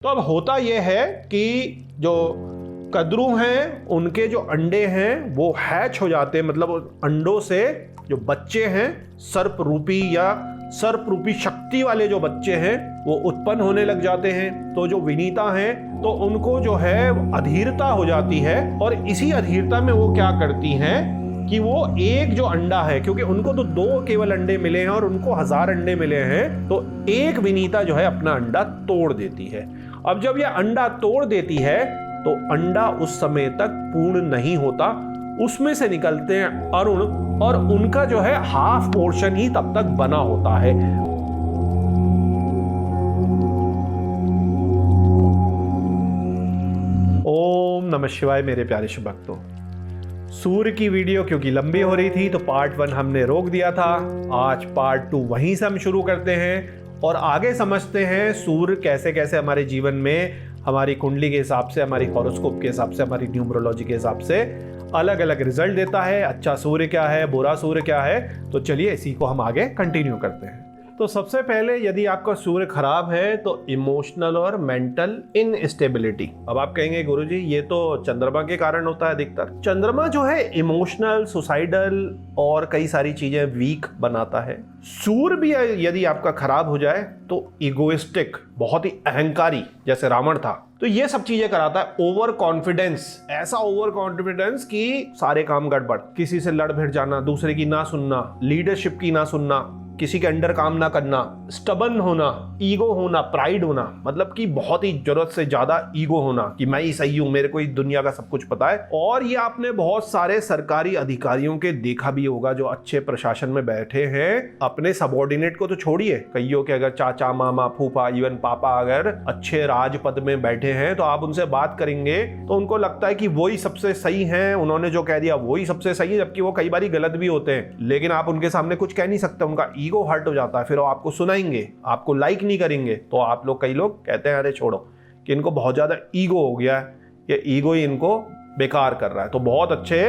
तो अब होता यह है कि जो कद्रू हैं उनके जो अंडे हैं वो हैच हो जाते हैं, मतलब अंडों से जो बच्चे हैं सर्प रूपी या सर्प रूपी शक्ति वाले जो बच्चे हैं वो उत्पन्न होने लग जाते हैं। तो जो विनीता हैं तो उनको जो है अधीरता हो जाती है, और इसी अधीरता में वो क्या करती हैं कि वो एक जो अंडा है, क्योंकि उनको तो 2 केवल अंडे मिले हैं और उनको 1000 अंडे मिले हैं, तो एक विनीता जो है अपना अंडा तोड़ देती है। अब जब ये अंडा तोड़ देती है तो अंडा उस समय तक पूर्ण नहीं होता, उसमें से निकलते हैं अरुण, और उनका जो है हाफ पोर्शन ही तब तक बना होता है। ओम नमः शिवाय मेरे प्यारे शुभ भक्तों। सूर्य की वीडियो क्योंकि लंबी हो रही थी तो पार्ट 1 हमने रोक दिया था। आज पार्ट 2 वहीं से हम शुरू करते हैं और आगे समझते हैं सूर्य कैसे कैसे हमारे जीवन में हमारी कुंडली के हिसाब से, हमारी हॉरोस्कोप के हिसाब से, हमारी न्यूमरोलॉजी के हिसाब से अलग अलग रिजल्ट देता है। अच्छा सूर्य क्या है, बुरा सूर्य क्या है, तो चलिए इसी को हम आगे कंटिन्यू करते हैं। तो सबसे पहले यदि आपका सूर्य खराब है तो इमोशनल और मेंटल इनस्टेबिलिटी। अब आप कहेंगे गुरुजी ये तो चंद्रमा के कारण होता है अधिकतर। चंद्रमा जो है इमोशनल, सुसाइडल और कई सारी चीजें वीक बनाता है। सूर्य भी यदि आपका खराब हो जाए तो इगोइस्टिक, बहुत ही अहंकारी जैसे रावण था, तो ये सब चीजें कराता है। ओवर कॉन्फिडेंस, ऐसा ओवर कॉन्फिडेंस कि सारे काम गड़बड़, किसी से लड़ भिड़ जाना, दूसरे की ना सुनना, लीडरशिप की ना सुनना, किसी के अंडर काम ना करना, स्टबन होना, ईगो होना, प्राइड होना, मतलब कि बहुत ही जरूरत से ज्यादा ईगो होना कि मैं ही सही हूं, मेरे को ही दुनिया का सब कुछ पता है। और ये आपने बहुत सारे सरकारी अधिकारियों के देखा भी होगा जो अच्छे प्रशासन में बैठे हैं, अपने सबॉर्डिनेट को तो छोड़िए, कईयों के अगर चाचा, मामा, फूफा, इवन पापा अगर अच्छे राज पद में बैठे हैं तो आप उनसे बात करेंगे तो उनको लगता है कि वही सबसे सही हैं, उन्होंने जो कह दिया वही सबसे सही है, जबकि वो कई बार गलत भी होते हैं। लेकिन आप उनके सामने कुछ कह नहीं सकते, उनका ईगो हर्ट हो जाता है, फिर वो आपको सुनाएंगे, आपको लाइक नहीं करेंगे, तो आप लोग, कई लोग कहते हैं अरे छोड़ो कि इनको बहुत ज्यादा ईगो हो गया है, ये ईगो ही इनको बेकार कर रहा है। तो बहुत अच्छे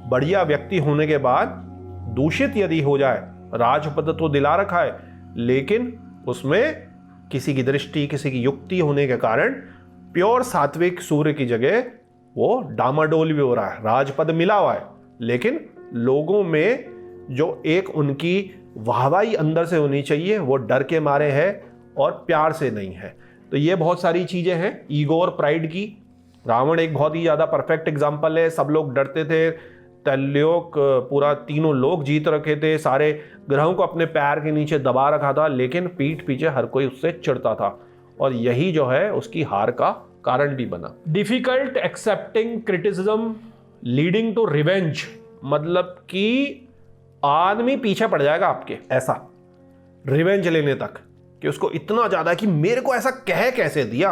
बढ़िया व्यक्ति होने के बाद दूषित यदि हो जाए, राजपद तो दिला रखा है लेकिन उसमें किसी की दृष्टि, किसी की युक्ति होने के कारण प्योर सात्विक सूर्य की जगह वो डामाडोल भी हो रहा है। राजपद मिला हुआ है लेकिन लोगों में जो एक उनकी वाहवाही अंदर से होनी चाहिए वो डर के मारे है और प्यार से नहीं है। तो ये बहुत सारी चीजें हैं ईगो और प्राइड की। रावण एक बहुत ही ज्यादा परफेक्ट एग्जाम्पल है। सब लोग डरते थे, तैलोक पूरा 3 लोग जीत रखे थे, सारे ग्रहों को अपने पैर के नीचे दबा रखा था, लेकिन पीठ पीछे हर कोई उससे चिढ़ता था और यही जो है उसकी हार का कारण भी बना। Difficult accepting criticism leading to revenge, मतलब कि आदमी पीछे पड़ जाएगा आपके, ऐसा रिवेंज लेने तक कि उसको इतना ज्यादा कि मेरे को ऐसा कह कैसे दिया,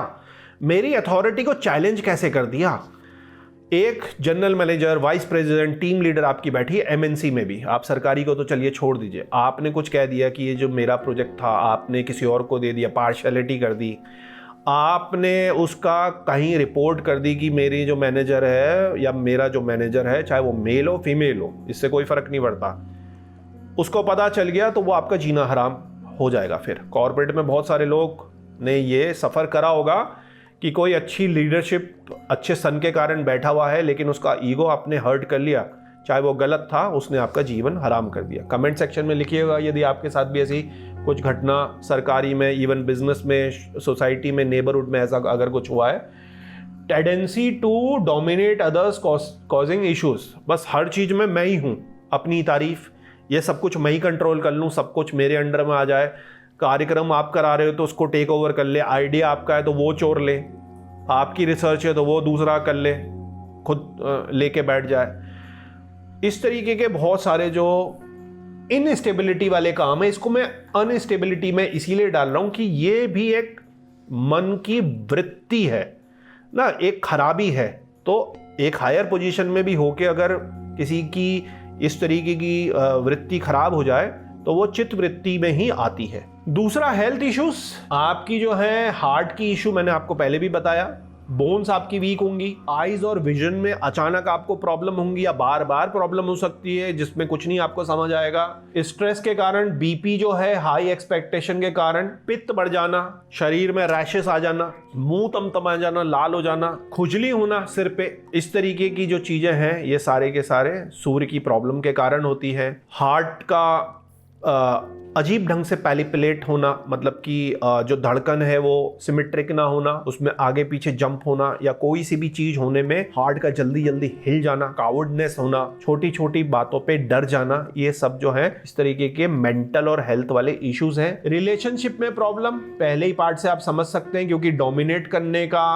मेरी अथॉरिटी को चैलेंज कैसे कर दिया। एक general manager, vice president, team leader आपकी बैठी है एमएनसी में भी, आप सरकारी को तो चलिए छोड़ दीजिए, आपने कुछ कह दिया कि ये जो मेरा प्रोजेक्ट था आपने किसी और को दे दिया, पार्शियलिटी कर दी, आपने उसका कहीं रिपोर्ट कर दी कि मेरी जो मैनेजर है या मेरा जो मैनेजर है, चाहे वो मेल हो फीमेल हो, इससे कोई फर्क नहीं पड़ता, उसको पता चल गया तो वो आपका जीना हराम हो जाएगा। फिर कॉर्पोरेट में बहुत सारे लोग ने ये सफ़र करा होगा कि कोई अच्छी लीडरशिप अच्छे सन के कारण बैठा हुआ है लेकिन उसका ईगो आपने हर्ट कर लिया, चाहे वो गलत था, उसने आपका जीवन हराम कर दिया। कमेंट सेक्शन में लिखिएगा यदि आपके साथ भी ऐसी कुछ घटना सरकारी में, इवन बिजनेस में, सोसाइटी में, नेबरहुड में ऐसा अगर कुछ हुआ है। Tendency to dominate others causing issues, बस हर चीज़ में मैं ही हूँ, अपनी तारीफ, ये सब कुछ मैं ही कंट्रोल कर लूँ, सब कुछ मेरे अंडर में आ जाए, कार्यक्रम आप करा रहे हो तो उसको टेक ओवर कर ले, आइडिया आपका है तो वो चोर ले, आपकी रिसर्च है तो वो दूसरा कर ले, खुद लेके बैठ जाए। इस तरीके के बहुत सारे जो इनस्टेबिलिटी वाले काम है, इसको मैं अनस्टेबिलिटी में इसीलिए डाल रहा हूँ कि ये भी एक मन की वृत्ति है ना, एक खराबी है। तो एक हायर पोजीशन में भी होके अगर किसी की इस तरीके की वृत्ति खराब हो जाए तो वो चित्त वृत्ति में ही आती है। दूसरा हेल्थ इश्यूज, आपकी जो है हार्ट की इशू, मैंने आपको पहले भी बताया, बोन्स आपकी वीक होंगी, आईज और विजन में अचानक आपको प्रॉब्लम होंगी या बार बार प्रॉब्लम हो सकती है जिसमें कुछ नहीं आपको समझ आएगा। स्ट्रेस के कारण बीपी जो है, हाई एक्सपेक्टेशन के कारण पित्त बढ़ जाना, शरीर में रैशेस आ जाना, मुंह तमतमा जाना, लाल हो जाना, खुजली होना सिर पे, इस तरीके की जो चीजें हैं ये सारे के सारे सूर्य की प्रॉब्लम के कारण होती है। हार्ट का अजीब ढंग से पैलिपिलेट होना, मतलब कि जो धड़कन है वो सिमेट्रिक ना होना, उसमें आगे पीछे जंप होना या कोई सी भी चीज होने में हार्ट का जल्दी जल्दी हिल जाना, कावर्डनेस होना, छोटी छोटी बातों पे डर जाना, ये सब जो है इस तरीके के मेंटल और हेल्थ वाले इश्यूज हैं। रिलेशनशिप में प्रॉब्लम पहले ही पार्ट से आप समझ सकते हैं, क्योंकि डोमिनेट करने का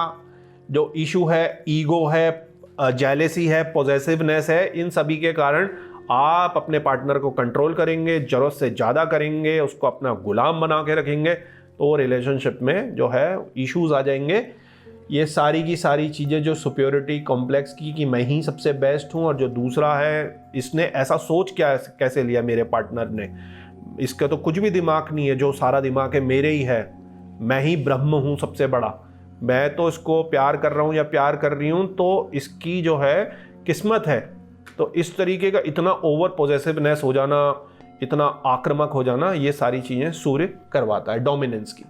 जो इशू है, ईगो है, जेलेसी है, पॉजेसिवनेस है, इन सभी के कारण आप अपने पार्टनर को कंट्रोल करेंगे, जरूरत से ज़्यादा करेंगे, उसको अपना गुलाम बना के रखेंगे, तो रिलेशनशिप में जो है इश्यूज आ जाएंगे। ये सारी की सारी चीज़ें जो सुप्योरिटी कॉम्प्लेक्स की कि मैं ही सबसे बेस्ट हूँ, और जो दूसरा है इसने ऐसा सोच क्या कैसे लिया मेरे पार्टनर ने, इसका तो कुछ भी दिमाग नहीं है, जो सारा दिमाग है मेरे ही है, मैं ही ब्रह्म हूँ सबसे बड़ा, मैं तो इसको प्यार कर रहा हूँ या प्यार कर रही हूँ तो इसकी जो है किस्मत है। तो इस तरीके का इतना ओवर पॉजेसिवनेस हो जाना, इतना आक्रामक हो जाना, ये सारी चीज़ें सूर्य करवाता है डोमिनेंस की।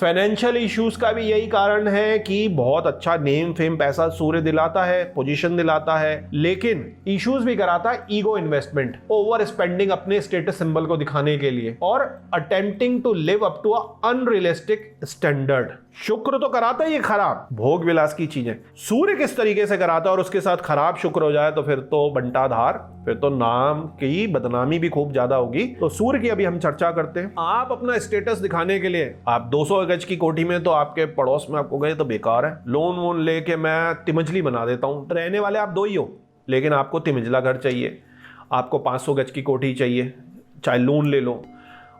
फाइनेंशियल इश्यूज का भी यही कारण है कि बहुत अच्छा नेम फेम पैसा सूर्य दिलाता है, पोजीशन दिलाता है, लेकिन इश्यूज भी कराता है ईगो इन्वेस्टमेंट, ओवर स्पेंडिंग अपने स्टेटस सिंबल को दिखाने के लिए, और attempting to live up to unrealistic standard. शुक्र तो कराता है ये खराब भोग विलास की चीजें, सूर्य किस तरीके से कराता है और उसके साथ खराब शुक्र हो जाए तो फिर तो बंटाधार, फिर तो नाम की बदनामी भी खूब ज्यादा होगी। तो सूर्य की अभी हम चर्चा करते हैं। आप अपना स्टेटस दिखाने के लिए आप 200 गज की कोठी में, तो आपके पड़ोस में आपको गए तो बेकार है, लोन वोन लेके मैं तिमंजली बना देता हूँ, रहने वाले आप दो ही हो, लेकिन आपको तिमंजला घर चाहिए, आपको 500 गज की कोठी चाहिए, चाहे लोन ले लो।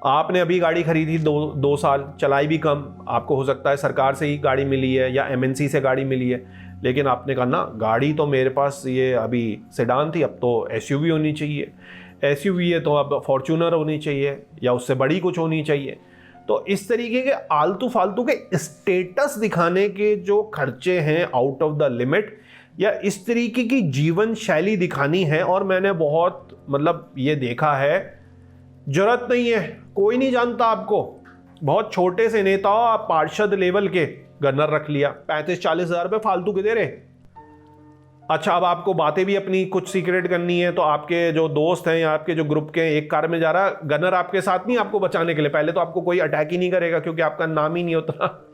आपने अभी गाड़ी खरीदी, दो साल चलाई भी कम, आपको हो सकता है सरकार से ही गाड़ी मिली है या एमएनसी से गाड़ी मिली है, लेकिन आपने कहा ना गाड़ी तो मेरे पास ये अभी सेडान थी, अब तो एसयूवी होनी चाहिए, एसयूवी है तो अब फॉर्च्यूनर होनी चाहिए या उससे बड़ी कुछ होनी चाहिए। तो इस तरीके के आलतू फालतू के स्टेटस दिखाने के जो खर्चे हैं आउट ऑफ द लिमिट, या इस तरीके की जीवन शैली दिखानी है, और मैंने बहुत मतलब ये देखा है, जरूरत नहीं है, कोई नहीं जानता आपको, बहुत छोटे से नेता हो आप, पार्षद लेवल के गन्नर रख लिया, 35-40 हज़ार रुपये फालतू के दे रहे। अच्छा, अब आपको बातें भी अपनी कुछ सीक्रेट करनी है, तो आपके जो दोस्त हैं या आपके जो ग्रुप के एक कार में जा रहा, गनर आपके साथ नहीं आपको बचाने के लिए, पहले तो आपको कोई अटैक ही नहीं करेगा क्योंकि आपका नाम ही नहीं होता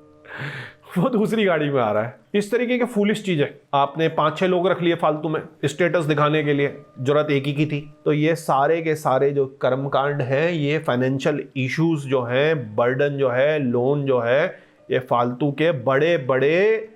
वो दूसरी गाड़ी में आ रहा है। इस तरीके के फूलिश चीजें आपने 5-6 लोग रख लिए फालतू में स्टेटस दिखाने के लिए, जरूरत एक ही की थी। तो ये सारे के सारे जो कर्मकांड हैं, ये फाइनेंशियल इश्यूज जो हैं, बर्डन जो है, लोन जो है, ये फालतू के बड़े बड़े,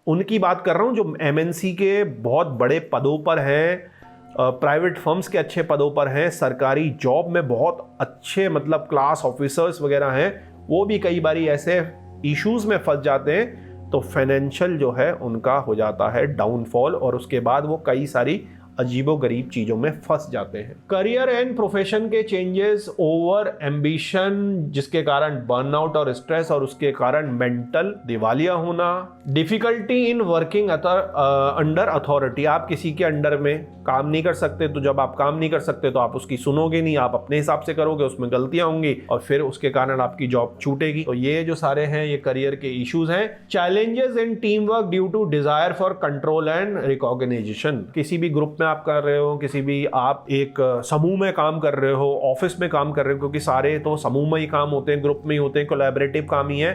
उनकी बात कर रहा हूँ जो एमएनसी के बहुत बड़े पदों पर हैं, प्राइवेट फर्म्स के अच्छे पदों पर हैं, सरकारी जॉब में बहुत अच्छे मतलब क्लास ऑफिसर्स वगैरह हैं, वो भी कई बारी ऐसे इश्यूज में फंस जाते हैं, तो फाइनेंशियल जो है उनका हो जाता है डाउनफॉल, और उसके बाद वो कई सारी अजीबोगरीब चीजों में फंस जाते हैं। करियर एंड प्रोफेशन के चेंजेस, ओवर एम्बिशन जिसके कारण बर्नआउट और स्ट्रेस, और उसके कारण मेंटल दिवालिया होना, difficulty in working under authority, आप किसी के अंडर में काम नहीं कर सकते, तो जब आप काम नहीं कर सकते तो आप उसकी सुनोगे नहीं, आप अपने हिसाब से करोगे, उसमें गलतियां होंगी और फिर उसके कारण आपकी जॉब छूटेगी। तो ये जो सारे हैं ये करियर के इश्यूज हैं। Challenges in team work due to desire for control and recognition, किसी भी ग्रुप में आप कर रहे हो, किसी भी आप एक समूह में काम कर रहे हो, ऑफिस में काम कर रहे हो, क्योंकि सारे तो समूह में ही काम होते हैं, ग्रुप में ही होते हैं, कोलैबोरेटिव काम ही है,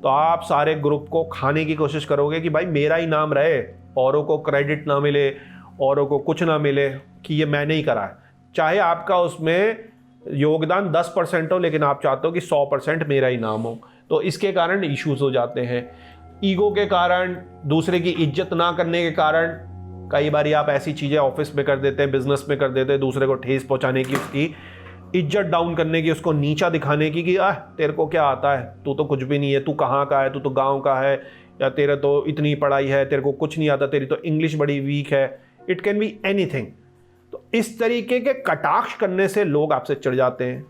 तो आप सारे ग्रुप को खाने की कोशिश करोगे कि भाई मेरा ही नाम रहे, औरों को क्रेडिट ना मिले, औरों को कुछ ना मिले कि ये मैंने ही करा है, चाहे आपका उसमें योगदान 10% हो, लेकिन आप चाहते हो कि 100% मेरा ही नाम हो। तो इसके कारण इश्यूज हो जाते हैं। ईगो के कारण, दूसरे की इज्जत ना करने के कारण, कई बार आप ऐसी चीज़ें ऑफिस में कर देते हैं, बिजनेस में कर देते हैं, दूसरे को ठेस पहुंचाने की, उसकी इज्जत डाउन करने की, उसको नीचा दिखाने की कि तेरे को क्या आता है, तू तो कुछ भी नहीं है, तू कहाँ का है, तू तो गांव का है, या तेरा तो इतनी पढ़ाई है, तेरे को कुछ नहीं आता, तेरी तो इंग्लिश बड़ी वीक है, इट कैन बी एनीथिंग। तो इस तरीके के कटाक्ष करने से लोग आपसे चिढ़ जाते हैं,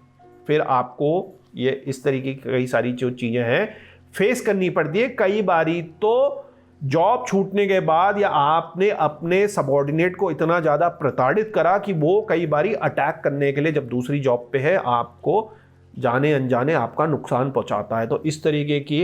फिर आपको ये इस तरीके की कई सारी जो चीज़ें हैं फेस करनी पड़ती है। कई बारी तो जॉब छूटने के बाद या आपने अपने सबॉर्डिनेट को इतना ज़्यादा प्रताड़ित करा कि वो कई बारी अटैक करने के लिए जब दूसरी जॉब पे है आपको जाने अनजाने आपका नुकसान पहुंचाता है। तो इस तरीके की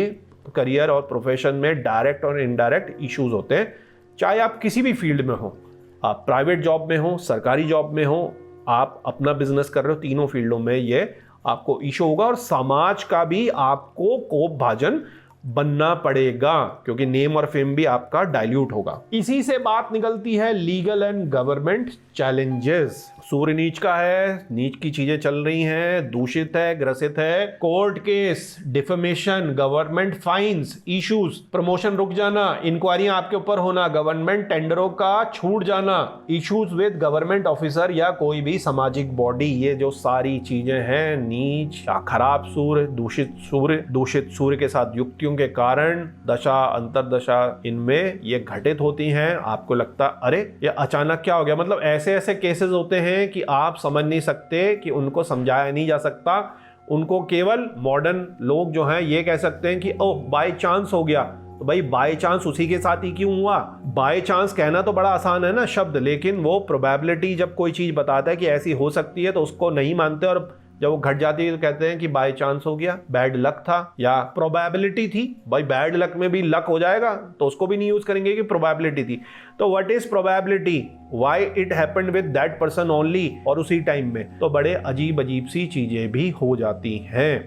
करियर और प्रोफेशन में डायरेक्ट और इनडायरेक्ट इश्यूज होते हैं, चाहे आप किसी भी फील्ड में हो, आप प्राइवेट जॉब में हो, सरकारी जॉब में हो, आप अपना बिजनेस कर रहे हो, तीनों फील्डों में ये आपको इशू होगा और समाज का भी आपको कोप भाजन बनना पड़ेगा, क्योंकि नेम और फेम भी आपका डाइल्यूट होगा। इसी से बात निकलती है लीगल एंड गवर्नमेंट चैलेंजेस। सूर्य नीच का है, नीच की चीजें चल रही हैं, दूषित है, ग्रसित है, court case, defamation, government fines, issues, promotion रुक जाना, इंक्वायरी आपके ऊपर होना, गवर्नमेंट टेंडरों का छूट जाना, इश्यूज विद गवर्नमेंट ऑफिसर या कोई भी सामाजिक बॉडी, ये जो सारी चीजें हैं नीच या खराब सूर्य, दूषित सूर्य के साथ युक्तियों के कारण दशा अंतरदशा इनमें ये घटित होती हैं। आपको लगता अरे ये अचानक क्या हो गया, मतलब ऐसे ऐसे केसेस होते हैं कि आप समझ नहीं सकते, कि उनको समझाया नहीं जा सकता। उनको केवल मॉडर्न लोग जो हैं ये कह सकते हैं कि ओह बाय चांस हो गया, तो भाई बाय चांस उसी के साथ ही क्यों हुआ। बाय चांस कहना तो बड़ा आसान है ना शब्द, लेकिन वो प्रोबेबिलिटी जब कोई चीज बताता है कि ऐसी हो सकती है तो उसको नहीं मानते, और जब वो घट जाती है तो कहते हैं कि बाय चांस हो गया, बैड लक था या प्रोबेबिलिटी थी। भाई बैड लक में भी लक हो जाएगा तो उसको भी नहीं यूज करेंगे कि प्रोबेबिलिटी थी। तो what is probability, why it happened with that person only, और उसी टाइम में तो बड़े अजीब सी चीजें भी हो जाती हैं।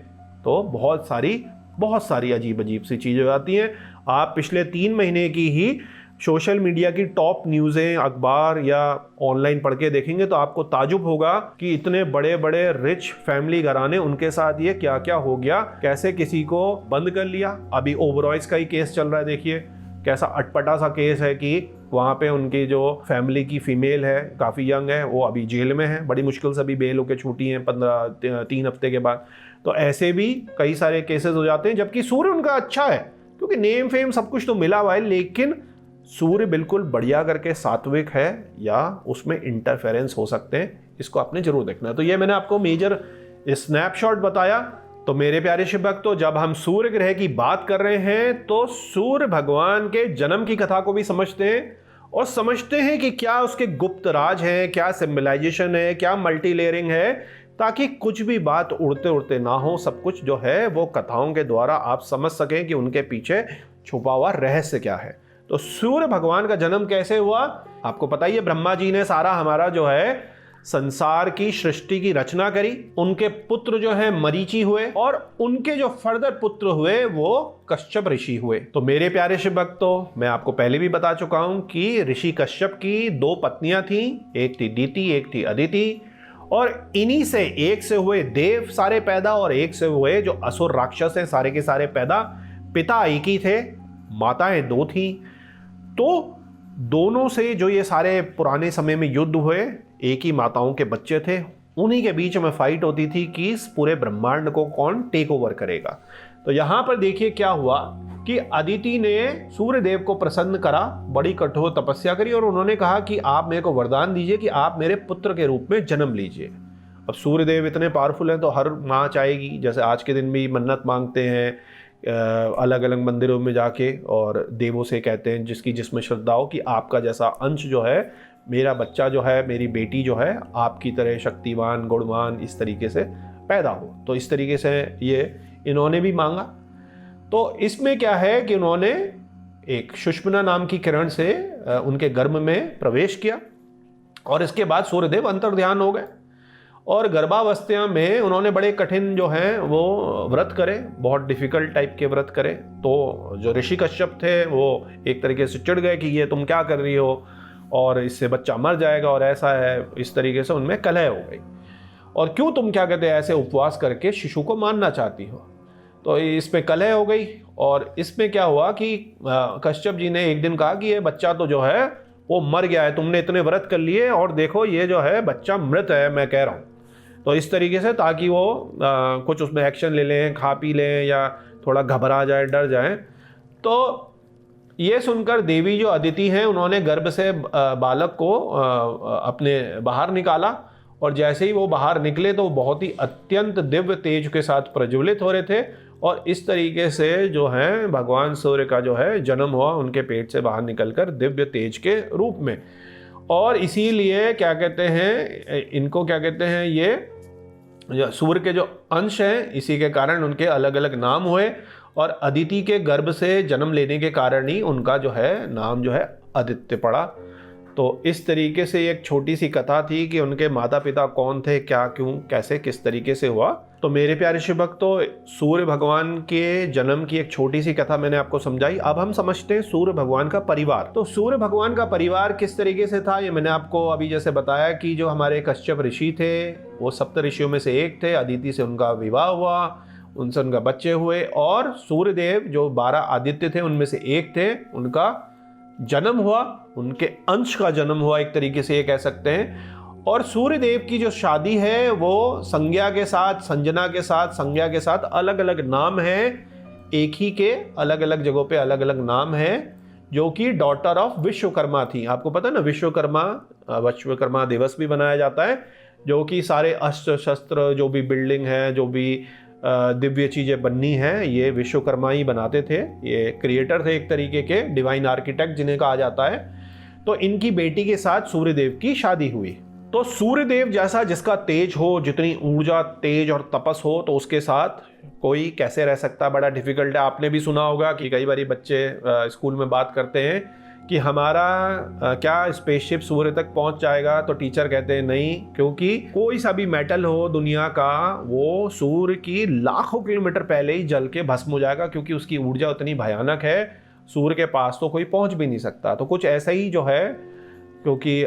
तो बहुत सारी अजीब सी चीजें हो जाती हैं। आप पिछले 3 महीने की ही सोशल मीडिया की टॉप न्यूज़ें अखबार या ऑनलाइन पढ़ के देखेंगे तो आपको ताजुब होगा कि इतने बड़े बड़े रिच फैमिली घराने, उनके साथ ये क्या क्या हो गया, कैसे किसी को बंद कर लिया। अभी ओबरॉयज का ही केस चल रहा है, देखिए कैसा अटपटा सा केस है कि वहाँ पे उनकी जो फैमिली की फीमेल है, काफ़ी यंग है, वो अभी जेल में है, बड़ी मुश्किल से अभी बेल होकर छूटी हैं 3 हफ्ते के बाद। तो ऐसे भी कई सारे केसेस हो जाते हैं, जबकि सूर्य उनका अच्छा है क्योंकि नेम फेम सब कुछ तो मिला हुआ है, लेकिन सूर्य बिल्कुल बढ़िया करके सात्विक है या उसमें इंटरफेरेंस हो सकते हैं, इसको आपने जरूर देखना है। तो ये मैंने आपको मेजर स्नैपशॉट बताया। तो मेरे प्यारे शिव भक्तों, जब हम सूर्य ग्रह की बात कर रहे हैं तो सूर्य भगवान के जन्म की कथा को भी समझते हैं और समझते हैं कि क्या उसके गुप्त राज है, क्या सिंबलाइजेशन है, क्या मल्टी लेयरिंग है, ताकि कुछ भी बात उड़ते उड़ते ना हो। सब कुछ जो है वो कथाओं के द्वारा आप समझ सकें कि उनके पीछे छुपा हुआ रहस्य क्या है। तो सूर्य भगवान का जन्म कैसे हुआ आपको पता ही है। ब्रह्मा जी ने सारा हमारा जो है संसार की सृष्टि की रचना करी, उनके पुत्र जो है मरीचि हुए और उनके जो फर्दर पुत्र हुए वो कश्यप ऋषि हुए। तो मेरे प्यारे शिव भक्तों, मैं आपको पहले भी बता चुका हूं कि ऋषि कश्यप की 2 पत्नियां थीं, एक थी दीति, एक थी अदिति, और इन्हीं से एक से हुए देव सारे पैदा और एक से हुए जो असुर राक्षस हैं सारे के सारे पैदा। पिता एक ही थे, माताएं 2 थीं। तो दोनों से जो ये सारे पुराने समय में युद्ध हुए, एक ही माताओं के बच्चे थे, उन्हीं के बीच में फाइट होती थी कि इस पूरे ब्रह्मांड को कौन टेक ओवर करेगा। तो यहां पर देखिए क्या हुआ कि अदिति ने सूर्य देव को प्रसन्न करा, बड़ी कठोर तपस्या करी और उन्होंने कहा कि आप मेरे को वरदान दीजिए कि आप मेरे पुत्र के रूप में जन्म लीजिए। अब सूर्य देव इतने पावरफुल हैं तो हर माँ चाहेगी, जैसे आज के दिन भी मन्नत मांगते हैं अलग अलग मंदिरों में जाके और देवों से कहते हैं जिसकी जिसमें श्रद्धा हो कि आपका जैसा अंश जो है, मेरा बच्चा जो है, मेरी बेटी जो है आपकी तरह शक्तिवान गुणवान इस तरीके से पैदा हो। तो इस तरीके से ये इन्होंने भी मांगा। तो इसमें क्या है कि उन्होंने एक सुषुम्ना नाम की किरण से उनके गर्भ में प्रवेश किया और इसके बाद सूर्यदेव अंतर्ध्यान हो गए और गर्भावस्था में उन्होंने बड़े कठिन जो हैं वो व्रत करे, बहुत डिफिकल्ट टाइप के व्रत करे। तो जो ऋषि कश्यप थे वो एक तरीके से चिढ़ गए कि ये तुम क्या कर रही हो और इससे बच्चा मर जाएगा और ऐसा है, इस तरीके से उनमें कलह हो गई। और क्यों तुम क्या कहते हैं ऐसे उपवास करके शिशु को मारना चाहती हो। तो इसमें कलह हो गई और इसमें क्या हुआ कि कश्यप जी ने एक दिन कहा कि ये बच्चा तो जो है वो मर गया है, तुमने इतने व्रत कर लिए और देखो ये जो है बच्चा मृत है, मैं कह रहा हूँ। तो इस तरीके से ताकि वो कुछ उसमें एक्शन ले लें, खा पी लें या थोड़ा घबरा जाए, डर जाए। तो ये सुनकर देवी जो अदिति हैं उन्होंने गर्भ से बालक को अपने बाहर निकाला और जैसे ही वो बाहर निकले तो बहुत ही अत्यंत दिव्य तेज के साथ प्रज्वलित हो रहे थे और इस तरीके से जो है भगवान सूर्य का जो है जन्म हुआ उनके पेट से बाहर निकलकर दिव्य तेज के रूप में। और इसीलिए क्या कहते हैं इनको, क्या कहते हैं, ये सूर्य के जो अंश हैं, इसी के कारण उनके अलग अलग नाम हुए और अदिति के गर्भ से जन्म लेने के कारण ही उनका जो है नाम जो है आदित्य पड़ा। तो इस तरीके से एक छोटी सी कथा थी कि उनके माता पिता कौन थे, क्या, क्यों, कैसे, किस तरीके से हुआ। तो मेरे प्यारे शिव भक्तों, सूर्य भगवान के जन्म की एक छोटी सी कथा मैंने आपको समझाई। अब हम समझते हैं सूर्य भगवान का परिवार। तो सूर्य भगवान का परिवार किस तरीके से था, ये मैंने आपको अभी जैसे बताया कि जो हमारे कश्यप ऋषि थे वो सप्त ऋषियों में से एक थे। अदिति से उनका विवाह हुआ, उनसे उनका बच्चे हुए, और सूर्यदेव जो 12 आदित्य थे उनमें से एक थे, उनका जन्म हुआ, उनके अंश का जन्म हुआ, एक तरीके से ये कह सकते हैं। और सूर्यदेव की जो शादी है वो संज्ञा के साथ, संजना के साथ, संज्ञा के साथ अलग अलग नाम है, एक ही के अलग अलग जगहों पे अलग अलग नाम है, जो कि डॉटर ऑफ विश्वकर्मा थी। आपको पता है ना, विश्वकर्मा दिवस भी मनाया जाता है, जो कि सारे अस्त्र शस्त्र, जो भी बिल्डिंग है, जो भी दिव्य चीज़ें बननी हैं, ये विश्वकर्मा ही बनाते थे। ये क्रिएटर थे एक तरीके के, डिवाइन आर्किटेक्ट जिन्हें कहा जाता है। तो इनकी बेटी के साथ सूर्यदेव की शादी हुई। तो सूर्यदेव जैसा जिसका तेज हो, जितनी ऊर्जा, तेज और तपस हो, तो उसके साथ कोई कैसे रह सकता, बड़ा डिफिकल्ट है। आपने भी सुना होगा कि कई बार बच्चे स्कूल में बात करते हैं कि हमारा क्या स्पेसशिप सूर्य तक पहुंच जाएगा, तो टीचर कहते हैं नहीं, क्योंकि कोई सा भी मेटल हो दुनिया का, वो सूर्य की लाखों किलोमीटर पहले ही जल के भस्म हो जाएगा, क्योंकि उसकी ऊर्जा उतनी भयानक है, सूर्य के पास तो कोई पहुंच भी नहीं सकता। तो कुछ ऐसा ही जो है, क्योंकि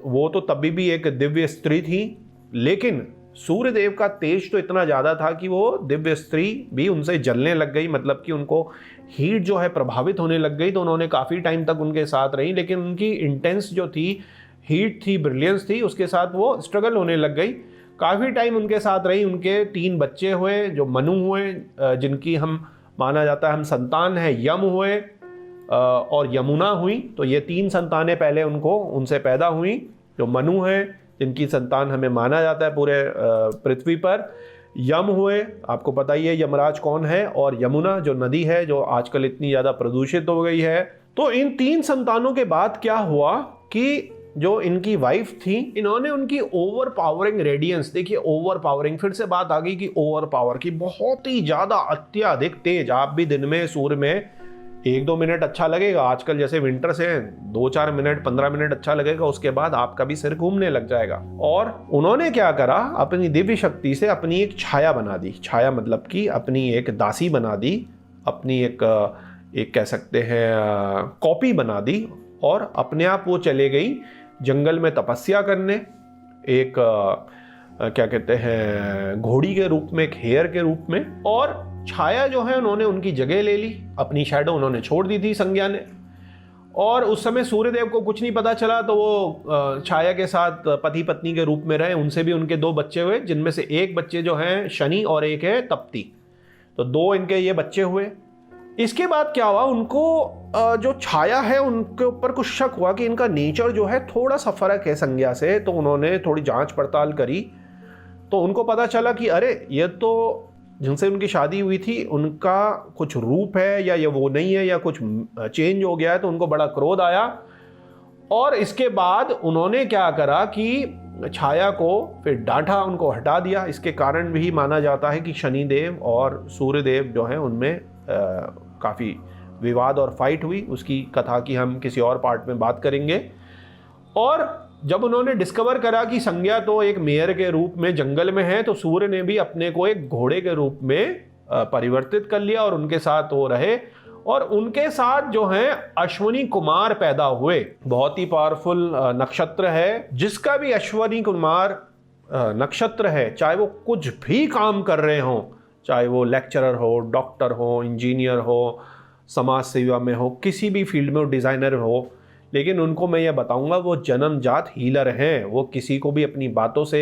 वो तो तभी भी एक दिव्य स्त्री थी, लेकिन सूर्यदेव का तेज तो इतना ज़्यादा था कि वो दिव्य स्त्री भी उनसे जलने लग गई, मतलब कि उनको हीट जो है प्रभावित होने लग गई। तो उन्होंने काफ़ी टाइम तक उनके साथ रही, लेकिन उनकी इंटेंस जो थी, हीट थी, ब्रिलियंस थी, उसके साथ वो स्ट्रगल होने लग गई। काफ़ी टाइम उनके साथ रही, उनके 3 बच्चे हुए जो मनु हुए, जिनकी हम माना जाता है हम संतान है, यम हुए और यमुना हुई। तो ये 3 संतानें पहले उनसे पैदा हुई, जो मनु हैं, जिनकी संतान हमें माना जाता है पूरे पृथ्वी पर। यम हुए, आपको पता ही है यमराज कौन है, और यमुना जो नदी है, जो आजकल इतनी ज़्यादा प्रदूषित हो गई है। तो इन 3 संतानों के बाद क्या हुआ कि जो इनकी वाइफ थी, इन्होंने उनकी ओवर पावरिंग रेडियंस, देखिए ओवर पावरिंग, फिर से बात आ गई कि ओवर पावर की, बहुत ही ज़्यादा अत्यधिक तेज। आप भी दिन में सूर्य में 1-2 मिनट अच्छा लगेगा, आजकल जैसे विंटर से 2-4 मिनट, 15 मिनट अच्छा लगेगा, उसके बाद आपका भी सिर घूमने लग जाएगा। और उन्होंने क्या करा, अपनी दिव्य शक्ति से अपनी एक छाया बना दी। छाया मतलब कि अपनी एक दासी बना दी, अपनी एक कह सकते हैं कॉपी बना दी, और अपने आप वो चले गई जंगल में तपस्या करने, एक क्या कहते हैं घोड़ी के रूप में, एक हेयर के रूप में। और छाया जो है उन्होंने उनकी जगह ले ली, अपनी शैडो उन्होंने छोड़ दी थी संज्ञा ने। और उस समय सूर्यदेव को कुछ नहीं पता चला, तो वो छाया के साथ पति पत्नी के रूप में रहे। उनसे भी उनके 2 बच्चे हुए, जिनमें से एक बच्चे जो हैं शनि और एक है तप्ती। तो 2 इनके ये बच्चे हुए। इसके बाद क्या हुआ, उनको जो छाया है उनके ऊपर कुछ शक हुआ कि इनका नेचर जो है थोड़ा सा फर्क है संज्ञा से। तो उन्होंने थोड़ी जांच पड़ताल करी, तो उनको पता चला कि अरे ये तो जिनसे उनकी शादी हुई थी उनका कुछ रूप है, या ये वो नहीं है, या कुछ चेंज हो गया है। तो उनको बड़ा क्रोध आया, और इसके बाद उन्होंने क्या करा कि छाया को फिर डांटा, उनको हटा दिया। इसके कारण भी माना जाता है कि शनिदेव और सूर्यदेव जो हैं उनमें काफ़ी विवाद और फाइट हुई। उसकी कथा की हम किसी और पार्ट में बात करेंगे। और जब उन्होंने डिस्कवर करा कि संज्ञा तो एक मेयर के रूप में जंगल में है, तो सूर्य ने भी अपने को एक घोड़े के रूप में परिवर्तित कर लिया और उनके साथ वो रहे। और उनके साथ जो हैं अश्वनी कुमार पैदा हुए। बहुत ही पावरफुल नक्षत्र है, जिसका भी अश्वनी कुमार नक्षत्र है, चाहे वो कुछ भी काम कर रहे हों, चाहे वो लेक्चरर हो, डॉक्टर हो, इंजीनियर हो, समाज सेवा में हो, किसी भी फील्ड में हो, डिज़ाइनर हो, लेकिन उनको मैं ये बताऊंगा वो जन्मजात हीलर हैं। वो किसी को भी अपनी बातों से,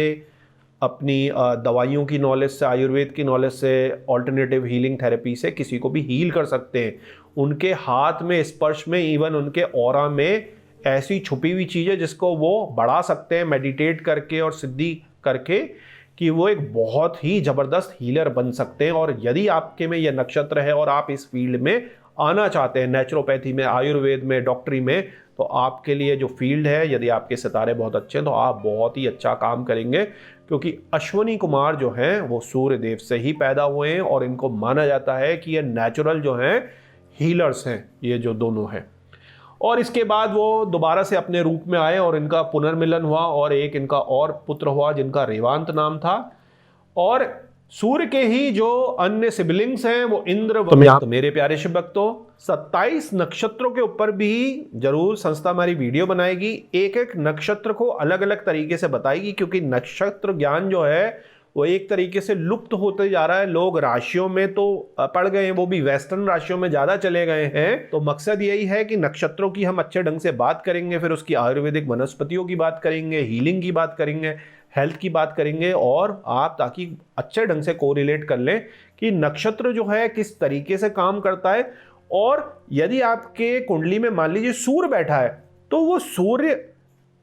अपनी दवाइयों की नॉलेज से, आयुर्वेद की नॉलेज से, ऑल्टरनेटिव हीलिंग थेरेपी से किसी को भी हील कर सकते हैं। उनके हाथ में, स्पर्श में, इवन उनके ऑरा में ऐसी छुपी हुई चीज़ है जिसको वो बढ़ा सकते हैं मेडिटेट करके और सिद्धि करके, कि वो एक बहुत ही ज़बरदस्त हीलर बन सकते हैं। और यदि आपके में यह नक्षत्र है और आप इस फील्ड में आना चाहते हैं, नेचुरोपैथी में, आयुर्वेद में, डॉक्टरी में, तो आपके लिए जो फील्ड है, यदि आपके सितारे बहुत अच्छे हैं तो आप बहुत ही अच्छा काम करेंगे, क्योंकि अश्वनी कुमार जो हैं वो सूर्य देव से ही पैदा हुए हैं और इनको माना जाता है कि ये नेचुरल जो हैं हीलर्स हैं, ये जो दोनों हैं। और इसके बाद वो दोबारा से अपने रूप में आए और इनका पुनर्मिलन हुआ और एक इनका और पुत्र हुआ जिनका रेवांत नाम था। और सूर्य के ही जो अन्य सिबलिंग्स हैं वो इंद्र तो मेरे प्यारे शिव भक्तों, 27 नक्षत्रों के ऊपर भी जरूर संस्था हमारी वीडियो बनाएगी, एक एक नक्षत्र को अलग अलग तरीके से बताएगी, क्योंकि नक्षत्र ज्ञान जो है वो एक तरीके से लुप्त होते जा रहा है। लोग राशियों में तो पड़ गए हैं, वो भी वेस्टर्न राशियों में ज़्यादा चले गए हैं। तो मकसद यही है कि नक्षत्रों की हम अच्छे ढंग से बात करेंगे, फिर उसकी आयुर्वेदिक वनस्पतियों की बात करेंगे, हीलिंग की बात करेंगे, हेल्थ की बात करेंगे, और आप ताकि अच्छे ढंग से कोरिलेट कर लें कि नक्षत्र जो है किस तरीके से काम करता है। और यदि आपके कुंडली में मान लीजिए सूर्य बैठा है, तो वो सूर्य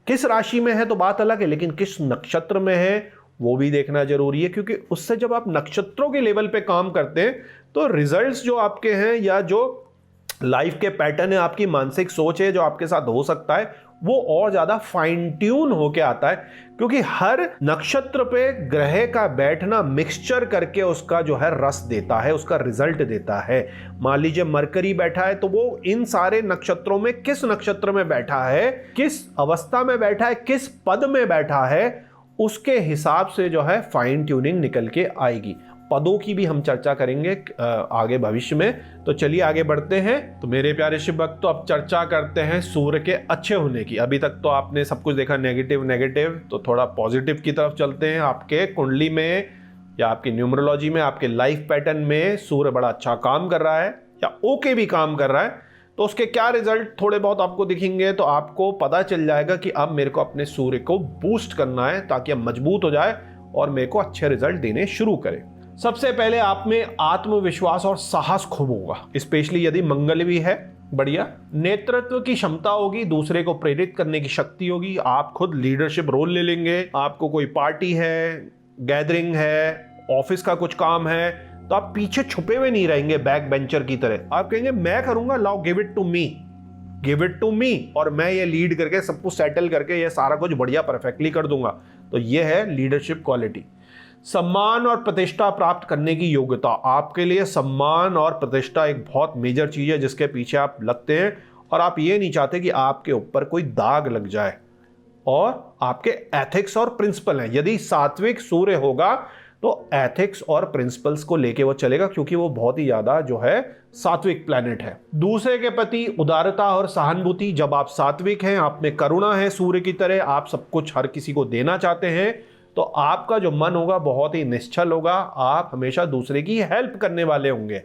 किस राशि में है तो बात अलग है, लेकिन किस नक्षत्र में है वो भी देखना जरूरी है, क्योंकि उससे जब आप नक्षत्रों के लेवल पे काम करते हैं तो रिजल्ट्स जो आपके हैं या जो लाइफ के पैटर्न है, आपकी मानसिक सोच है जो आपके साथ हो सकता है, वो और ज्यादा फाइन ट्यून होके आता है। क्योंकि हर नक्षत्र पे ग्रह का बैठना मिक्सचर करके उसका जो है रस देता है, उसका रिजल्ट देता है। मान लीजिए मरकरी बैठा है तो वो इन सारे नक्षत्रों में किस नक्षत्र में बैठा है, किस अवस्था में बैठा है, किस पद में बैठा है, उसके हिसाब से जो है फाइन ट्यूनिंग निकल के आएगी। पदों की भी हम चर्चा करेंगे आगे भविष्य में। तो चलिए आगे बढ़ते हैं। तो मेरे प्यारे शिव भक्त, तो अब चर्चा करते हैं सूर्य के अच्छे होने की। अभी तक तो आपने सब कुछ देखा नेगेटिव, तो थोड़ा पॉजिटिव की तरफ चलते हैं। आपके कुंडली में या आपकी न्यूमरोलॉजी में, आपके लाइफ पैटर्न में सूर्य बड़ा अच्छा काम कर रहा है या ओके भी काम कर रहा है, तो उसके क्या रिजल्ट थोड़े बहुत आपको दिखेंगे। तो आपको पता चल जाएगा कि अब मेरे को अपने सूर्य को बूस्ट करना है ताकि अब मजबूत हो जाए और मेरे को अच्छे रिजल्ट देने शुरू करे। सबसे पहले आप में आत्मविश्वास और साहस खूब होगा, स्पेशली यदि मंगल भी है बढ़िया। नेतृत्व की क्षमता होगी, दूसरे को प्रेरित करने की शक्ति होगी, आप खुद लीडरशिप रोल ले लेंगे। आपको कोई पार्टी है, गैदरिंग है, ऑफिस का कुछ काम है, तो आप पीछे छुपे हुए नहीं रहेंगे बैक बेंचर की तरह। आप कहेंगे मैं करूंगा, लाओ गिव इट टू मी, और मैं ये लीड करके सब कुछ सेटल करके ये सारा कुछ बढ़िया परफेक्टली कर दूंगा। तो ये है लीडरशिप क्वालिटी। सम्मान और प्रतिष्ठा प्राप्त करने की योग्यता, आपके लिए सम्मान और प्रतिष्ठा एक बहुत मेजर चीज है जिसके पीछे आप लगते हैं, और आप ये नहीं चाहते कि आपके ऊपर कोई दाग लग जाए। और आपके एथिक्स और प्रिंसिपल हैं, यदि सात्विक सूर्य होगा तो एथिक्स और प्रिंसिपल्स को लेके वो चलेगा, क्योंकि वो बहुत ही ज्यादा जो है सात्विक प्लैनेट है। दूसरे के प्रति उदारता और सहानुभूति, जब आप सात्विक हैं, आप में करुणा है सूर्य की तरह, आप सब कुछ हर किसी को देना चाहते हैं, तो आपका जो मन होगा बहुत ही निश्चल होगा, आप हमेशा दूसरे की हेल्प करने वाले होंगे।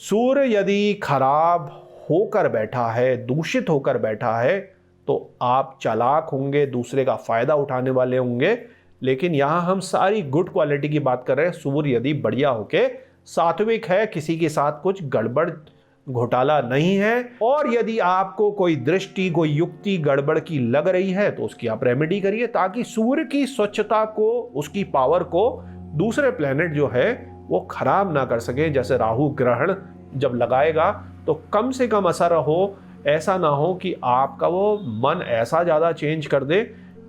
सूर्य यदि खराब होकर बैठा है, दूषित होकर बैठा है, तो आप चालाक होंगे, दूसरे का फायदा उठाने वाले होंगे। लेकिन यहां हम सारी गुड क्वालिटी की बात कर रहे हैं। सूर्य यदि बढ़िया होके सात्विक है, किसी के साथ कुछ गड़बड़ घोटाला नहीं है, और यदि आपको कोई दृष्टि, कोई युक्ति गड़बड़ की लग रही है तो उसकी आप रेमेडी करिए, ताकि सूर्य की स्वच्छता को, उसकी पावर को दूसरे प्लेनेट जो है वो खराब ना कर सके। जैसे राहु ग्रहण जब लगाएगा तो कम से कम असर हो, ऐसा ना हो कि आपका वो मन ऐसा ज्यादा चेंज कर दे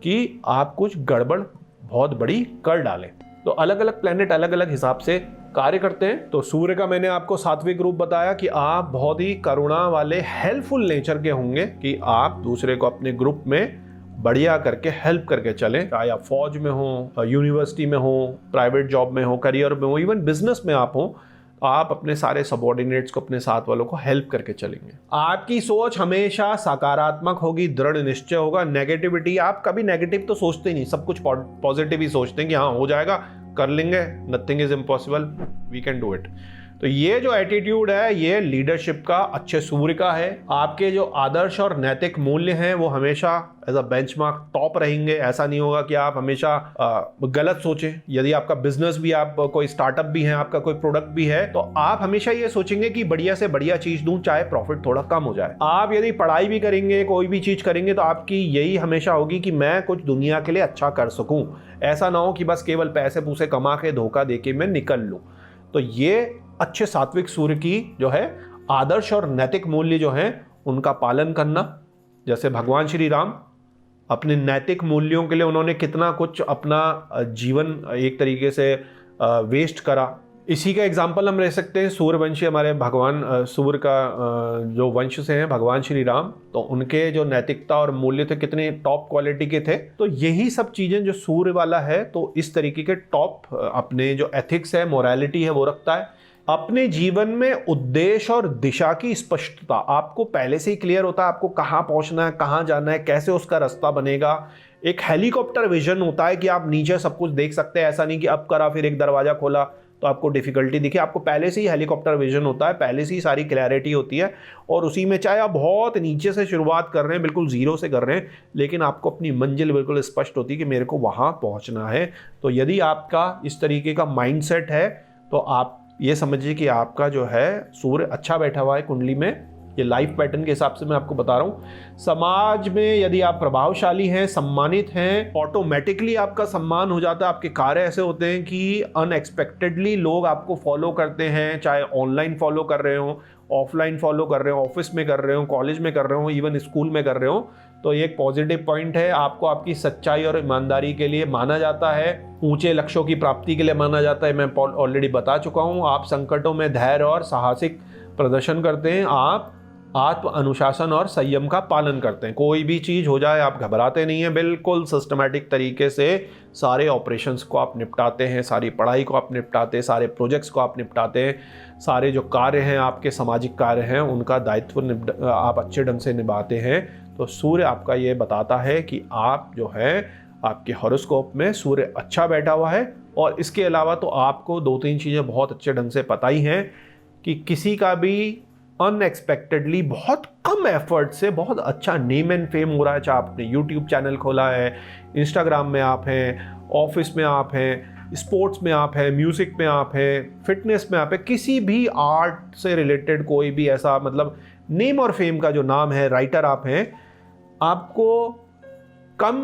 कि आप कुछ गड़बड़ बहुत बड़ी कर डालें। तो अलग अलग प्लेनेट अलग अलग हिसाब से कार्य करते हैं। तो सूर्य का मैंने आपको सात्विक रूप बताया कि आप बहुत ही करुणा वाले, हेल्पफुल नेचर के होंगे, कि आप दूसरे को अपने ग्रुप में बढ़िया करके हेल्प करके चलें। चाहे आप फौज में हो, यूनिवर्सिटी में हो, प्राइवेट जॉब में हो, करियर में हो, इवन बिजनेस में आप हो, आप अपने सारे सबॉर्डिनेट्स को, अपने साथ वालों को हेल्प करके चलेंगे। आपकी सोच हमेशा सकारात्मक होगी, दृढ़ निश्चय होगा। नेगेटिविटी, आप कभी नेगेटिव तो सोचते ही नहीं, सब कुछ पॉजिटिव ही सोचते हैं कि हाँ हो जाएगा, कर लेंगे, nothing is impossible, we can do it. तो ये जो एटीट्यूड है ये लीडरशिप का अच्छे सूर्य का है। आपके जो आदर्श और नैतिक मूल्य हैं वो हमेशा एज अ बेंचमार्क टॉप रहेंगे। ऐसा नहीं होगा कि आप हमेशा गलत सोचें। यदि आपका बिजनेस भी, आप कोई स्टार्टअप भी है, आपका कोई प्रोडक्ट भी है, तो आप हमेशा ये सोचेंगे कि बढ़िया से बढ़िया चीज दूं, चाहे प्रॉफिट थोड़ा कम हो जाए। आप यदि पढ़ाई भी करेंगे, कोई भी चीज करेंगे, तो आपकी यही हमेशा होगी कि मैं कुछ दुनिया के लिए अच्छा कर सकूं। ऐसा ना हो कि बस केवल पैसे पूसे कमा के धोखा देके मैं निकल लूं। तो ये अच्छे सात्विक सूर्य की जो है आदर्श और नैतिक मूल्य जो हैं उनका पालन करना। जैसे भगवान श्री राम अपने नैतिक मूल्यों के लिए उन्होंने कितना कुछ अपना जीवन एक तरीके से वेस्ट करा। इसी का एग्जाम्पल हम ले सकते हैं सूर्यवंशी, हमारे भगवान सूर्य का जो वंश से हैं भगवान श्री राम, तो उनके जो नैतिकता और मूल्य थे कितने टॉप क्वालिटी के थे। तो यही सब चीजें जो सूर्य वाला है तो इस तरीके के टॉप अपने जो एथिक्स है, मोरालिटी है वो रखता है। अपने जीवन में उद्देश्य और दिशा की स्पष्टता, आपको पहले से ही क्लियर होता है आपको कहाँ पहुंचना है, कहाँ जाना है, कैसे उसका रास्ता बनेगा। एक हेलीकॉप्टर विजन होता है कि आप नीचे सब कुछ देख सकते हैं। ऐसा नहीं कि अब करा फिर एक दरवाजा खोला तो आपको डिफिकल्टी दिखे। आपको पहले से ही हेलीकॉप्टर विजन होता है, पहले से ही सारी क्लैरिटी होती है, और उसी में चाहे आप बहुत नीचे से शुरुआत कर रहे हैं, बिल्कुल जीरो से कर रहे हैं, लेकिन आपको अपनी मंजिल बिल्कुल स्पष्ट होती है कि मेरे को वहाँ पहुँचना है। तो यदि आपका इस तरीके का माइंडसेट है तो आप ये समझिए कि आपका जो है सूर्य अच्छा बैठा हुआ है कुंडली में। ये लाइफ पैटर्न के हिसाब से मैं आपको बता रहा हूँ। समाज में यदि आप प्रभावशाली हैं, सम्मानित हैं, ऑटोमेटिकली आपका सम्मान हो जाता है। आपके कार्य ऐसे होते हैं कि अनएक्सपेक्टेडली लोग आपको फॉलो करते हैं, चाहे ऑनलाइन फॉलो कर रहे हो, ऑफलाइन फॉलो कर रहे हो, ऑफिस में कर रहे हो, कॉलेज में कर रहे हो, इवन स्कूल में कर रहे हो। तो ये एक पॉजिटिव पॉइंट है। आपको आपकी सच्चाई और ईमानदारी के लिए माना जाता है, ऊंचे लक्ष्यों की प्राप्ति के लिए माना जाता है। मैं ऑलरेडी बता चुका हूँ। आप संकटों में धैर्य और साहसिक प्रदर्शन करते हैं। आप आत्म अनुशासन और संयम का पालन करते हैं। कोई भी चीज़ हो जाए आप घबराते नहीं हैं, बिल्कुल सिस्टमैटिक तरीके से सारे ऑपरेशंस को आप निपटाते हैं, सारी पढ़ाई को आप निपटाते हैं, सारे प्रोजेक्ट्स को आप निपटाते हैं, सारे जो कार्य हैं आपके सामाजिक कार्य हैं उनका दायित्व आप अच्छे ढंग से निभाते हैं। तो सूर्य आपका ये बताता है कि आप जो है आपके हॉरोस्कोप में सूर्य अच्छा बैठा हुआ है। और इसके अलावा तो आपको 2-3 चीज़ें बहुत अच्छे ढंग से पता ही हैं कि किसी का भी अनएक्सपेक्टेडली बहुत कम एफर्ट से बहुत अच्छा नेम एंड फेम हो रहा है। चाहे आपने यूट्यूब चैनल खोला है, इंस्टाग्राम में आप हैं, ऑफिस में आप हैं, स्पोर्ट्स में आप हैं, म्यूज़िक में आप हैं, फिटनेस में आप हैं, किसी भी आर्ट से रिलेटेड कोई भी ऐसा मतलब नेम और फेम का जो नाम है, राइटर आप हैं, आपको कम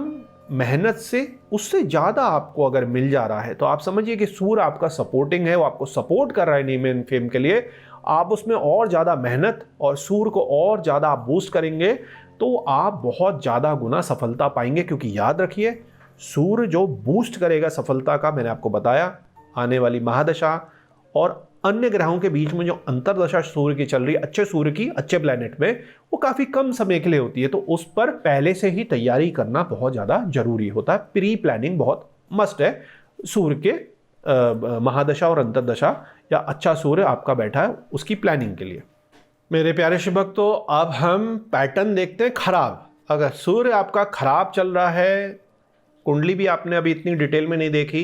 मेहनत से उससे ज़्यादा आपको अगर मिल जा रहा है तो आप समझिए कि सूर्य आपका सपोर्टिंग है, वो आपको सपोर्ट कर रहा है नेम एंड फेम के लिए। आप उसमें और ज़्यादा मेहनत और सूर्य को और ज़्यादा आप बूस्ट करेंगे तो आप बहुत ज़्यादा गुना सफलता पाएंगे। क्योंकि याद रखिए सूर्य जो बूस्ट करेगा सफलता का, मैंने आपको बताया, आने वाली महादशा और अन्य ग्रहों के बीच में जो अंतरदशा सूर्य की चल रही है, अच्छे सूर्य की, अच्छे प्लेनेट में, वो काफ़ी कम समय के लिए होती है। तो उस पर पहले से ही तैयारी करना बहुत ज़्यादा जरूरी होता है। प्री प्लानिंग बहुत मस्ट है सूर्य के महादशा और अंतरदशा या अच्छा सूर्य आपका बैठा है उसकी प्लानिंग के लिए। मेरे प्यारे शिव भक्तों, अब हम पैटर्न देखते हैं खराब। अगर सूर्य आपका खराब चल रहा है, कुंडली भी आपने अभी इतनी डिटेल में नहीं देखी,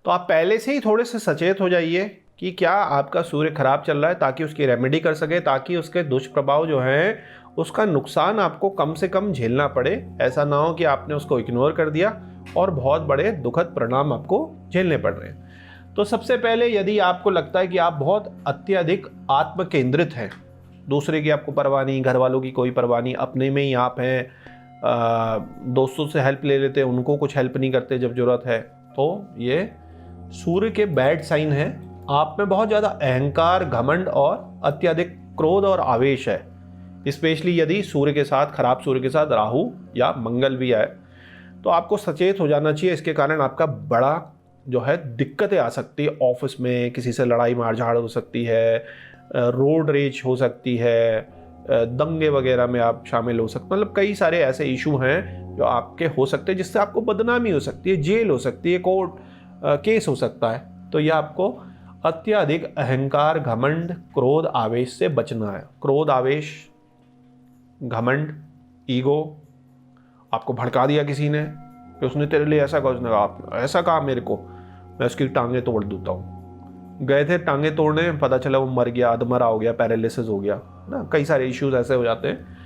तो आप पहले से ही थोड़े से सचेत हो जाइए कि क्या आपका सूर्य खराब चल रहा है, ताकि उसकी रेमेडी कर सके, ताकि उसके दुष्प्रभाव जो हैं उसका नुकसान आपको कम से कम झेलना पड़े। ऐसा ना हो कि आपने उसको इग्नोर कर दिया और बहुत बड़े दुखद परिणाम आपको झेलने पड़ रहे हैं। तो सबसे पहले यदि आपको लगता है कि आप बहुत अत्यधिक आत्म केंद्रित हैं, दूसरे की आपको परवाह नहीं, घर वालों की कोई परवाह नहीं, अपने में ही आप हैं, दोस्तों से हेल्प ले लेते हैं, उनको कुछ हेल्प नहीं करते जब जरूरत है, तो ये सूर्य के बैड साइन है। आप में बहुत ज़्यादा अहंकार, घमंड और अत्यधिक क्रोध और आवेश है। स्पेशली यदि सूर्य के साथ, खराब सूर्य के साथ राहु या मंगल भी आए तो आपको सचेत हो जाना चाहिए। इसके कारण आपका बड़ा जो है दिक्कतें आ सकती है। ऑफिस में किसी से लड़ाई मारझाड़ हो सकती है, रोड रेज हो सकती है, दंगे वगैरह में आप शामिल हो सकते हैं। मतलब कई सारे ऐसे इशू हैं जो आपके हो सकते हैं जिससे आपको बदनामी हो सकती है, जेल हो सकती है, कोर्ट केस हो सकता है। तो यह आपको अत्यधिक अहंकार, घमंड, क्रोध, आवेश से बचना है। क्रोध, आवेश, घमंड, ईगो, आपको भड़का दिया किसी ने कि उसने तेरे लिए ऐसा कहा, उसने कहा ऐसा कहा मेरे को, मैं उसकी टांगें तोड़ देता हूँ, गए थे टांगे तोड़ने, पता चला वो मर गया, अधमरा हो गया, पैरालिसिस हो गया ना, कई सारे इश्यूज ऐसे हो जाते हैं।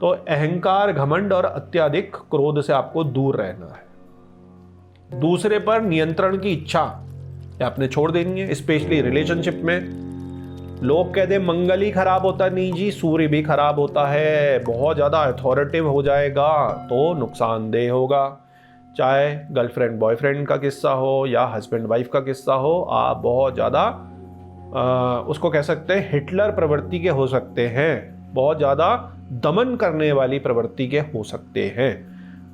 तो अहंकार, घमंड और अत्यधिक क्रोध से आपको दूर रहना है। दूसरे पर नियंत्रण की इच्छा ये आपने छोड़ देनी है, स्पेशली रिलेशनशिप में। लोग कहते हैं मंगल ही खराब होता है, नहीं जी, सूर्य भी खराब होता है। बहुत ज़्यादा अथॉरिटिव हो जाएगा तो नुकसानदेह होगा। चाहे गर्लफ्रेंड बॉयफ्रेंड का किस्सा हो या हस्बैंड वाइफ का किस्सा हो, आप बहुत ज़्यादा उसको कह सकते हैं हिटलर प्रवृत्ति के हो सकते हैं, बहुत ज़्यादा दमन करने वाली प्रवृत्ति के हो सकते हैं।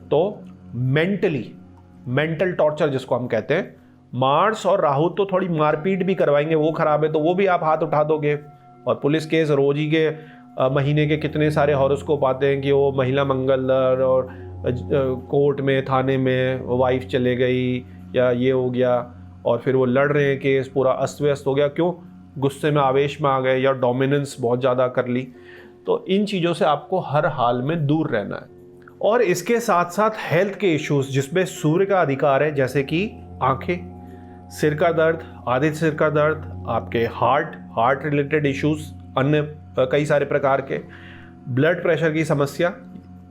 तो मेंटल टॉर्चर जिसको हम कहते हैं, मार्स और राहु तो थोड़ी मारपीट भी करवाएंगे, वो खराब है तो वो भी आप हाथ उठा दोगे। और पुलिस केस रोज ही के महीने के कितने सारे हॉरोस्कोप आते हैं कि वो महिला मंगल दर और कोर्ट में, थाने में वाइफ चले गई या ये हो गया, और फिर वो लड़ रहे हैं, केस पूरा अस्त व्यस्त हो गया। क्यों? गुस्से में, आवेश में आ गए या डोमिनेंस बहुत ज़्यादा कर ली। तो इन चीज़ों से आपको हर हाल में दूर रहना है। और इसके साथ साथ हेल्थ के इश्यूज जिसमें सूर्य का अधिकार है, जैसे कि आंखें, सिर का दर्द, आधे सिर का दर्द, आपके हार्ट रिलेटेड इश्यूज, अन्य कई सारे प्रकार के, ब्लड प्रेशर की समस्या,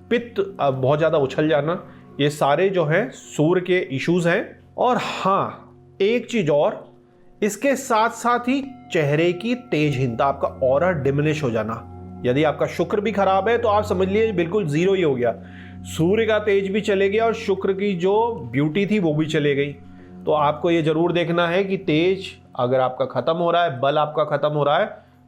पित्त बहुत ज़्यादा उछल जाना, ये सारे जो हैं सूर्य के इश्यूज हैं। और हाँ, एक चीज़ और, इसके साथ साथ ही चेहरे की तेजहीनता, आपका ऑरा डिमिनिश हो जाना। यदि आपका शुक्र भी खराब है तो आप समझ लीजिए बिल्कुल जीरो ही हो गया। सूर्य का तेज भी चले गया और शुक्र की जो ब्यूटी थी वो भी चले गई। तो आपको ये जरूर देखना है कि तेज अगर आपका खत्म हो रहा है, बल आपका खत्म हो रहा है,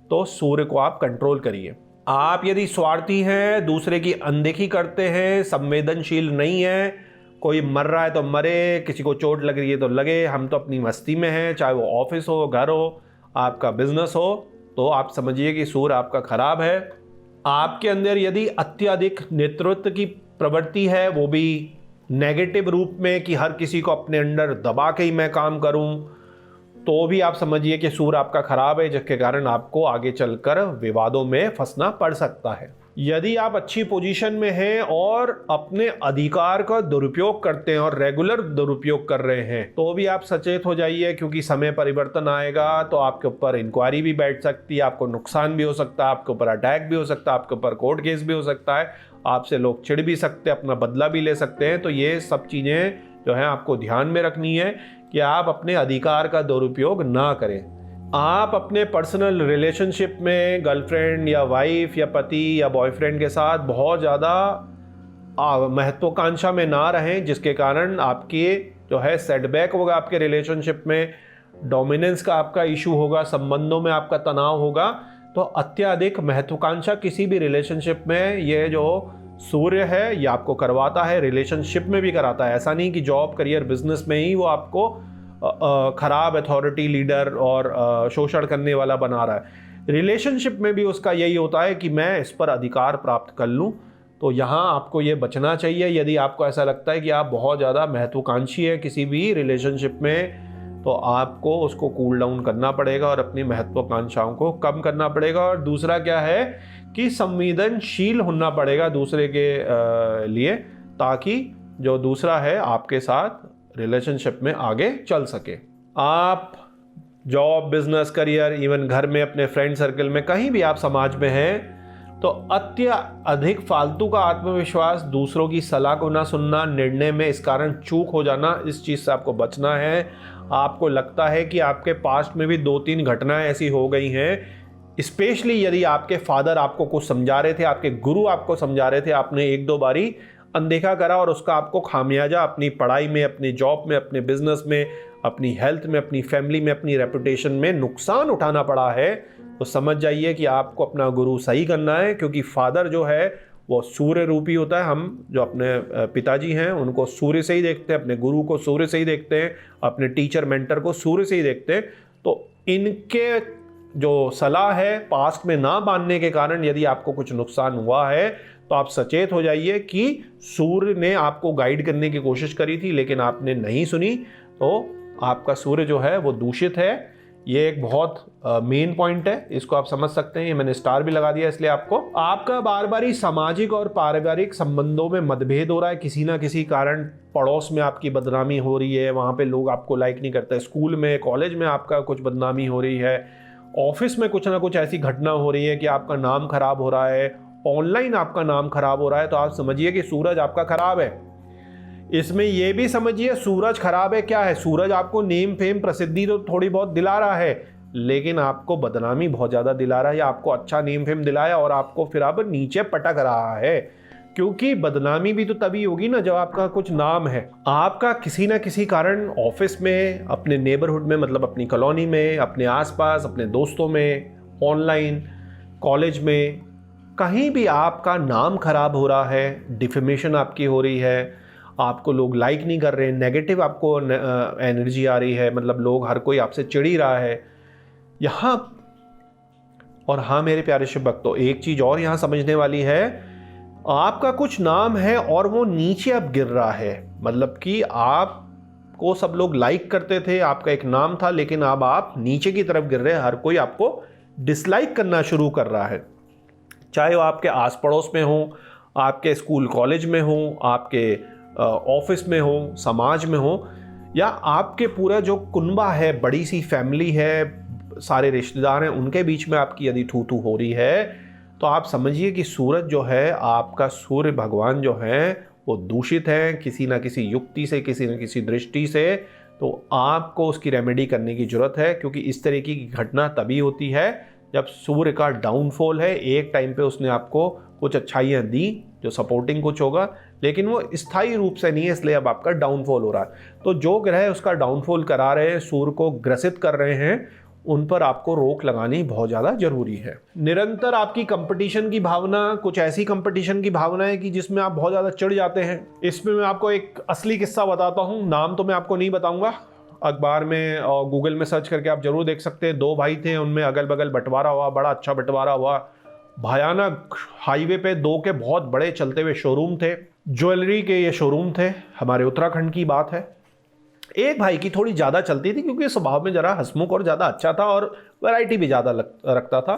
तो सूर्य को आप कंट्रोल करिए। आप यदि स्वार्थी हैं, दूसरे की अनदेखी करते हैं, संवेदनशील नहीं है, कोई मर रहा है तो मरे, किसी को चोट लग रही है तो लगे, हम तो अपनी मस्ती में हैं, चाहे वो ऑफिस हो, घर हो, आपका बिजनेस हो, तो आप समझिए कि सूर्य आपका खराब है। आपके अंदर यदि अत्यधिक नेतृत्व की प्रवृत्ति है, वो भी नेगेटिव रूप में कि हर किसी को अपने अंडर दबा के ही मैं काम करूं, तो भी आप समझिए कि सूर्य आपका खराब है, जिसके कारण आपको आगे चलकर विवादों में फंसना पड़ सकता है। यदि आप अच्छी पोजीशन में हैं और अपने अधिकार का दुरुपयोग करते हैं और रेगुलर दुरुपयोग कर रहे हैं, तो भी आप सचेत हो जाइए, क्योंकि समय परिवर्तन आएगा तो आपके ऊपर इंक्वायरी भी बैठ सकती है, आपको नुकसान भी हो सकता है, आपके ऊपर अटैक भी हो सकता है, आपके ऊपर कोर्ट केस भी हो सकता है, आपसे लोग चिढ़ भी सकते हैं, अपना बदला भी ले सकते हैं। तो ये सब चीज़ें जो है आपको ध्यान में रखनी है कि आप अपने अधिकार का दुरुपयोग ना करें। आप अपने पर्सनल रिलेशनशिप में गर्लफ्रेंड या वाइफ या पति या बॉयफ्रेंड के साथ बहुत ज़्यादा महत्वाकांक्षा में ना रहें, जिसके कारण आपकी जो है सेटबैक होगा, आपके रिलेशनशिप में डोमिनेंस का आपका इशू होगा, संबंधों में आपका तनाव होगा। तो अत्यधिक महत्वाकांक्षा किसी भी रिलेशनशिप में ये जो सूर्य है ये आपको करवाता है, रिलेशनशिप में भी कराता है। ऐसा नहीं कि जॉब, करियर, बिजनेस में ही वो आपको खराब अथॉरिटी, लीडर और शोषण करने वाला बना रहा है। रिलेशनशिप में भी उसका यही होता है कि मैं इस पर अधिकार प्राप्त कर लूँ। तो यहाँ आपको ये बचना चाहिए। यदि आपको ऐसा लगता है कि आप बहुत ज़्यादा महत्वाकांक्षी है किसी भी रिलेशनशिप में, तो आपको उसको कूल डाउन करना पड़ेगा और अपनी महत्वाकांक्षाओं को कम करना पड़ेगा। और दूसरा क्या है कि संवेदनशील होना पड़ेगा दूसरे के लिए, ताकि जो दूसरा है आपके साथ रिलेशनशिप में आगे चल सके। आप जॉब, बिजनेस, करियर, इवन घर में, अपने फ्रेंड सर्कल में, कहीं भी आप समाज में हैं, तो अत्यधिक फालतू का आत्मविश्वास, दूसरों की सलाह को ना सुनना, निर्णय में इस कारण चूक हो जाना, इस चीज़ से आपको बचना है। आपको लगता है कि आपके पास्ट में भी 2-3 घटनाएं ऐसी हो गई हैं, स्पेशली यदि आपके फादर आपको कुछ समझा रहे थे, आपके गुरु आपको समझा रहे थे, आपने 1-2 बारी अनदेखा करा और उसका आपको खामियाजा अपनी पढ़ाई में, अपनी जॉब में, अपने बिजनेस में, अपनी हेल्थ में, अपनी फैमिली में, अपनी रेपुटेशन में नुकसान उठाना पड़ा है, तो समझ जाइए कि आपको अपना गुरु सही करना है। क्योंकि फादर जो है वो सूर्य रूपी होता है। हम जो अपने पिताजी हैं उनको सूर्य से ही देखते हैं, अपने गुरु को सूर्य से ही देखते हैं, अपने टीचर, मेंटर को सूर्य से ही देखते हैं। तो इनके जो सलाह है पास्ट में ना मानने के कारण यदि आपको कुछ नुकसान हुआ है, तो आप सचेत हो जाइए कि सूर्य ने आपको गाइड करने की कोशिश करी थी लेकिन आपने नहीं सुनी, तो आपका सूर्य जो है वो दूषित है। ये एक बहुत मेन पॉइंट है, इसको आप समझ सकते हैं। ये मैंने स्टार भी लगा दिया इसलिए आपको। आपका बार बार ही सामाजिक और पारिवारिक संबंधों में मतभेद हो रहा है, किसी ना किसी कारण पड़ोस में आपकी बदनामी हो रही है, वहाँ पे लोग आपको लाइक नहीं करते, स्कूल में कॉलेज में आपका कुछ बदनामी हो रही है, ऑफिस में कुछ ना कुछ ऐसी घटना हो रही है कि आपका नाम खराब हो रहा है, ऑनलाइन आपका नाम खराब हो रहा है, तो आप समझिए कि सूरज आपका खराब है। इसमें यह भी समझिए सूरज खराब है क्या है, सूरज आपको नेम फेम प्रसिद्धि तो थोड़ी बहुत दिला रहा है, लेकिन आपको बदनामी बहुत ज़्यादा दिला रहा है। या आपको अच्छा नेम फेम दिलाया और आपको फिर अब नीचे पटक रहा है, क्योंकि बदनामी भी तो तभी होगी ना जब आपका कुछ नाम है। आपका किसी ना किसी कारण ऑफिस में, अपने नेबरहुड में, मतलब अपनी कॉलोनी में, अपने आसपास, अपने दोस्तों में, ऑनलाइन, कॉलेज में, कहीं भी आपका नाम खराब हो रहा है, डिफेमेशन आपकी हो रही है, आपको लोग लाइक नहीं कर रहे, नेगेटिव आपको एनर्जी आ रही है, मतलब लोग, हर कोई आपसे चिढ़ ही रहा है यहाँ। और हाँ मेरे प्यारे शिव भक्तों, एक चीज़ और यहाँ समझने वाली है, आपका कुछ नाम है और वो नीचे अब गिर रहा है। मतलब कि आपको सब लोग लाइक करते थे, आपका एक नाम था, लेकिन अब आप नीचे की तरफ गिर रहे हैं, हर कोई आपको डिसलाइक करना शुरू कर रहा है। चाहे वो आपके आस पड़ोस में हो, आपके स्कूल कॉलेज में हो, आपके ऑफिस में हो, समाज में हो, या आपके पूरा जो कुनबा है, बड़ी सी फैमिली है, सारे रिश्तेदार हैं, उनके बीच में आपकी यदि थू थू हो रही है, तो आप समझिए कि सूरज जो है, आपका सूर्य भगवान जो है, वो दूषित है किसी ना किसी युक्ति से, किसी न किसी दृष्टि से। तो आपको उसकी रेमेडी करने की जरूरत है, क्योंकि इस तरीके की घटना तभी होती है जब सूर्य का डाउनफॉल है। एक टाइम पे उसने आपको कुछ अच्छाइयाँ दी जो सपोर्टिंग कुछ होगा, लेकिन वो स्थायी रूप से नहीं है, इसलिए अब आपका डाउनफॉल हो रहा है। तो जो ग्रह उसका डाउनफॉल करा रहे हैं, सूर्य को ग्रसित कर रहे हैं, उन पर आपको रोक लगानी बहुत ज़्यादा जरूरी है। निरंतर आपकी कंपटीशन की भावना, कुछ ऐसी कंपटीशन की भावना है कि जिसमें आप बहुत ज़्यादा चिढ़ जाते हैं। इसमें मैं आपको एक असली किस्सा बताता हूँ, नाम तो मैं आपको नहीं बताऊँगा, अखबार में और गूगल में सर्च करके आप जरूर देख सकते हैं। 2 भाई थे, उनमें अगल बगल बंटवारा हुआ, बड़ा अच्छा बंटवारा हुआ, भयानक। हाईवे पे 2 के बहुत बड़े चलते हुए शोरूम थे, ज्वेलरी के ये शोरूम थे, हमारे उत्तराखंड की बात है। एक भाई की थोड़ी ज़्यादा चलती थी, क्योंकि स्वभाव में ज़रा हंसमुख और ज़्यादा अच्छा था और वैरायटी भी ज़्यादा रखता था।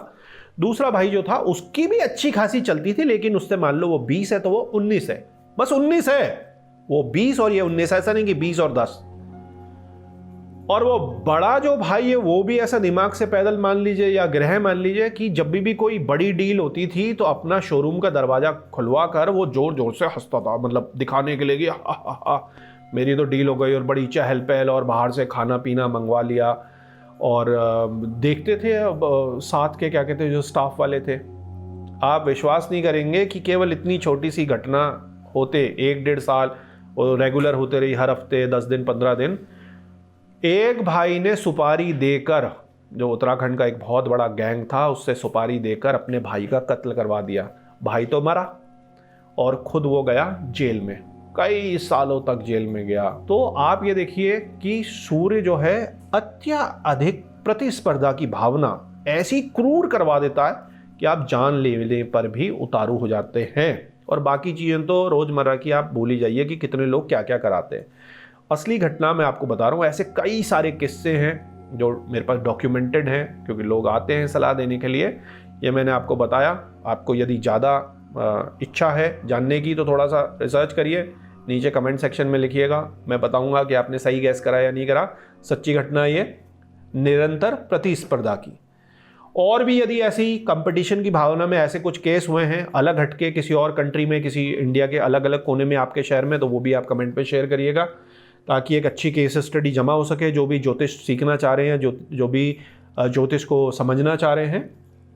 दूसरा भाई जो था, उसकी भी अच्छी खासी चलती थी, लेकिन उससे मान लो वो 20 है तो वो 19 है, बस 19 है, वो 20 और ये 19, ऐसा नहीं कि 20 और 10। और वो बड़ा जो भाई है, वो भी ऐसा दिमाग से पैदल मान लीजिए या ग्रह मान लीजिए कि जब भी कोई बड़ी डील होती थी तो अपना शोरूम का दरवाजा खुलवा कर वो जोर जोर से हंसता था, मतलब दिखाने के लिए कि हा, मेरी तो डील हो गई, और बड़ी चहल पहल, और बाहर से खाना पीना मंगवा लिया। और देखते थे साथ के क्या कहते हैं जो स्टाफ वाले थे, आप विश्वास नहीं करेंगे कि केवल इतनी छोटी सी घटना होते 1-1.5 साल और रेगुलर होते रही, हर हफ्ते 10 दिन 15 दिन। एक भाई ने सुपारी देकर, जो उत्तराखंड का एक बहुत बड़ा गैंग था, उससे सुपारी देकर अपने भाई का कत्ल करवा दिया। भाई तो मरा और खुद वो गया जेल में, कई सालों तक जेल में गया। तो आप ये देखिए कि सूर्य जो है अत्यधिक प्रतिस्पर्धा की भावना ऐसी क्रूर करवा देता है कि आप जान लेने पर भी उतारू हो जाते हैं। और बाकी चीज़ें तो रोज़मर्रा की आप भूल ही जाइए कि कितने लोग क्या क्या कराते हैं। असली घटना मैं आपको बता रहा हूँ, ऐसे कई सारे किस्से हैं जो मेरे पास डॉक्यूमेंटेड हैं, क्योंकि लोग आते हैं सलाह देने के लिए। ये मैंने आपको बताया। आपको यदि ज़्यादा इच्छा है जानने की तो थोड़ा सा रिसर्च करिए, नीचे कमेंट सेक्शन में लिखिएगा, मैं बताऊंगा कि आपने सही गैस करा या नहीं करा। सच्ची घटना ये निरंतर प्रतिस्पर्धा की। और भी यदि ऐसी कंपटीशन की भावना में ऐसे कुछ केस हुए हैं अलग हटके, किसी और कंट्री में, किसी इंडिया के अलग अलग कोने में, आपके शहर में, तो वो भी आप कमेंट में शेयर करिएगा, ताकि एक अच्छी केस स्टडी जमा हो सके। जो भी ज्योतिष सीखना चाह रहे हैं, जो भी ज्योतिष को समझना चाह रहे हैं।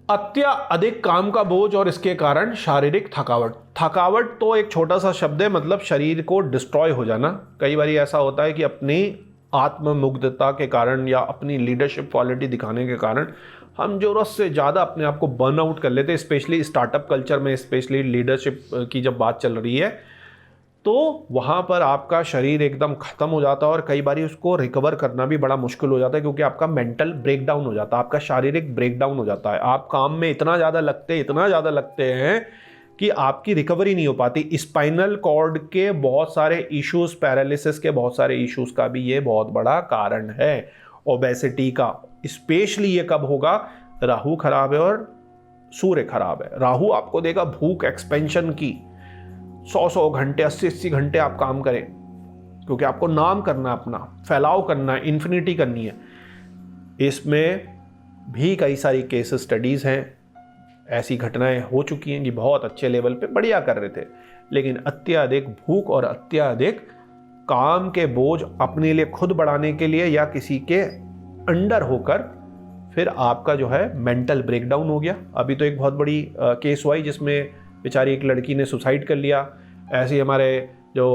अत्यधिक काम का बोझ और इसके कारण शारीरिक थकावट। थकावट तो एक छोटा सा शब्द है, मतलब शरीर को डिस्ट्रॉय हो जाना। कई बार ऐसा होता है कि अपनी आत्ममुग्धता के कारण या अपनी लीडरशिप क्वालिटी दिखाने के कारण हम ज़रूरत से ज़्यादा अपने आप को बर्न आउट कर लेते हैं। स्पेशली स्टार्टअप कल्चर में, स्पेशली लीडरशिप की जब बात चल रही है, तो वहाँ पर आपका शरीर एकदम ख़त्म हो जाता है और कई बार उसको रिकवर करना भी बड़ा मुश्किल हो जाता है, क्योंकि आपका मेंटल ब्रेकडाउन हो जाता है, आपका शारीरिक ब्रेकडाउन हो जाता है। आप काम में इतना ज़्यादा लगते हैं कि आपकी रिकवरी नहीं हो पाती। स्पाइनल कॉर्ड के बहुत सारे इश्यूज़, पैरालिसिस के बहुत सारे इश्यूज़ का भी ये बहुत बड़ा कारण है। ओबेसिटी का। स्पेशली ये कब होगा? राहु खराब है और सूर्य खराब है। राहु आपको देगा भूख, एक्सपेंशन की, 100 घंटे, 80 घंटे आप काम करें, क्योंकि आपको नाम करना है, अपना फैलाव करना है, इन्फिनिटी करनी है। इसमें भी कई सारी केस स्टडीज़ हैं, ऐसी घटनाएं हो चुकी हैं कि बहुत अच्छे लेवल पे बढ़िया कर रहे थे, लेकिन अत्यधिक भूख और अत्यधिक काम के बोझ अपने लिए खुद बढ़ाने के लिए या किसी के अंडर होकर फिर आपका जो है मेंटल ब्रेकडाउन हो गया। अभी तो एक बहुत बड़ी केस हुआ जिसमें बेचारी एक लड़की ने सुसाइड कर लिया। ऐसे ही हमारे जो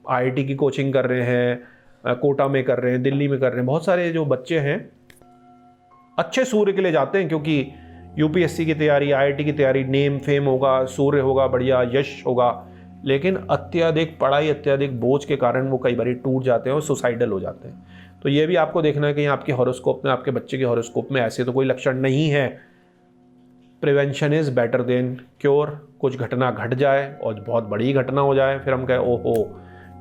आईआईटी की कोचिंग कर रहे हैं, कोटा में कर रहे हैं, दिल्ली में कर रहे हैं, बहुत सारे जो बच्चे हैं अच्छे सूर्य के लिए जाते हैं, क्योंकि यूपीएससी की तैयारी, आईआईटी की तैयारी, नेम फेम होगा, सूर्य होगा, बढ़िया यश होगा, लेकिन अत्यधिक पढ़ाई, अत्यधिक बोझ के कारण वो कई बार टूट जाते हैं और सुसाइडल हो जाते हैं। तो ये भी आपको देखना है कि आपके हॉरोस्कोप में, आपके बच्चे के हॉरोस्कोप में ऐसे तो कोई लक्षण नहीं है। Prevention is better than cure. कुछ घटना घट जाए और बहुत बड़ी घटना हो जाए, फिर हम कहें ओहो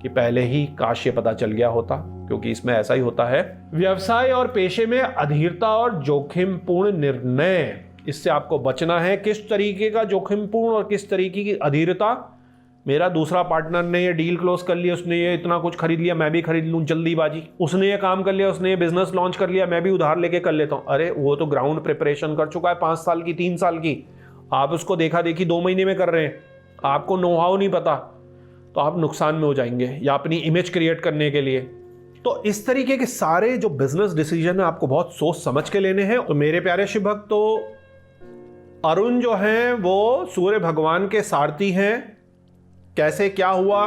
कि पहले ही काश ये पता चल गया होता, क्योंकि इसमें ऐसा ही होता है। व्यवसाय और पेशे में अधीरता और जोखिमपूर्ण निर्णय, इससे आपको बचना है। किस तरीके का जोखिमपूर्ण और किस तरीके की अधीरता? मेरा दूसरा पार्टनर ने ये डील क्लोज कर लिया, उसने ये इतना कुछ खरीद लिया, मैं भी खरीद लूं, जल्दीबाजी। उसने ये काम कर लिया, उसने ये बिजनेस लॉन्च कर लिया, मैं भी उधार लेके कर लेता हूं। अरे वो तो ग्राउंड प्रिपरेशन कर चुका है 5 साल की, 3 साल की, आप उसको देखा देखी 2 महीने में कर रहे हैं, आपको नो हाउ नहीं पता, तो आप नुकसान में हो जाएंगे, या अपनी इमेज क्रिएट करने के लिए। तो इस तरीके के सारे जो बिजनेस डिसीजन है आपको बहुत सोच समझ के लेने हैं। तो मेरे प्यारे शिव भक्त, तो अरुण जो हैं वो सूर्य भगवान के सारथी हैं। कैसे क्या हुआ,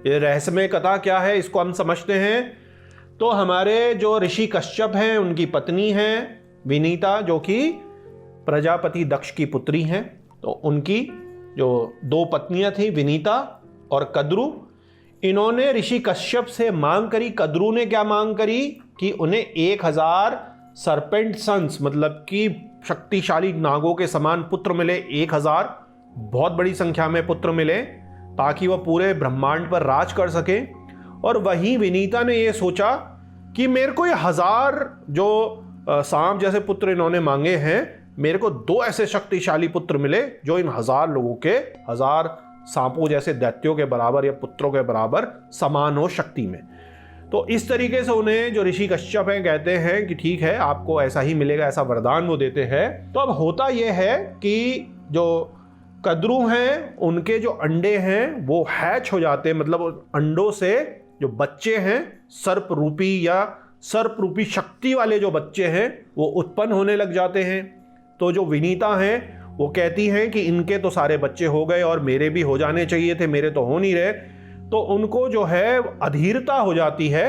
ये रहस्यमय कथा क्या है, इसको हम समझते हैं। तो हमारे जो ऋषि कश्यप हैं, उनकी पत्नी हैं विनीता, जो कि प्रजापति दक्ष की पुत्री हैं। तो उनकी जो 2 पत्नियां थी, विनीता और कद्रु, इन्होंने ऋषि कश्यप से मांग करी। कद्रु ने क्या मांग करी कि उन्हें 1000 सरपेंट सन्स, मतलब कि शक्तिशाली नागों के समान पुत्र मिले। 1000 बहुत बड़ी संख्या में पुत्र मिले, ताकि वह पूरे ब्रह्मांड पर राज कर सके। और वहीं विनीता ने यह सोचा कि मेरे को ये 1000 जो सांप जैसे पुत्र इन्होंने मांगे हैं, मेरे को 2 ऐसे शक्तिशाली पुत्र मिले जो इन 1000 लोगों के, 1000 सांपों जैसे दैत्यों के बराबर या पुत्रों के बराबर समान हो शक्ति में। तो इस तरीके से उन्हें जो ऋषि कश्यप हैं कहते हैं कि ठीक है, आपको ऐसा ही मिलेगा, ऐसा वरदान वो देते हैं। तो अब होता यह है कि जो कद्रु हैं, उनके जो अंडे हैं वो हैच हो जाते हैं, मतलब अंडों से जो बच्चे हैं, सर्प रूपी या सर्प रूपी शक्ति वाले जो बच्चे हैं वो उत्पन्न होने लग जाते हैं। तो जो विनीता हैं वो कहती हैं कि इनके तो सारे बच्चे हो गए और मेरे भी हो जाने चाहिए थे, मेरे तो हो नहीं रहे। तो उनको जो है अधीरता हो जाती है,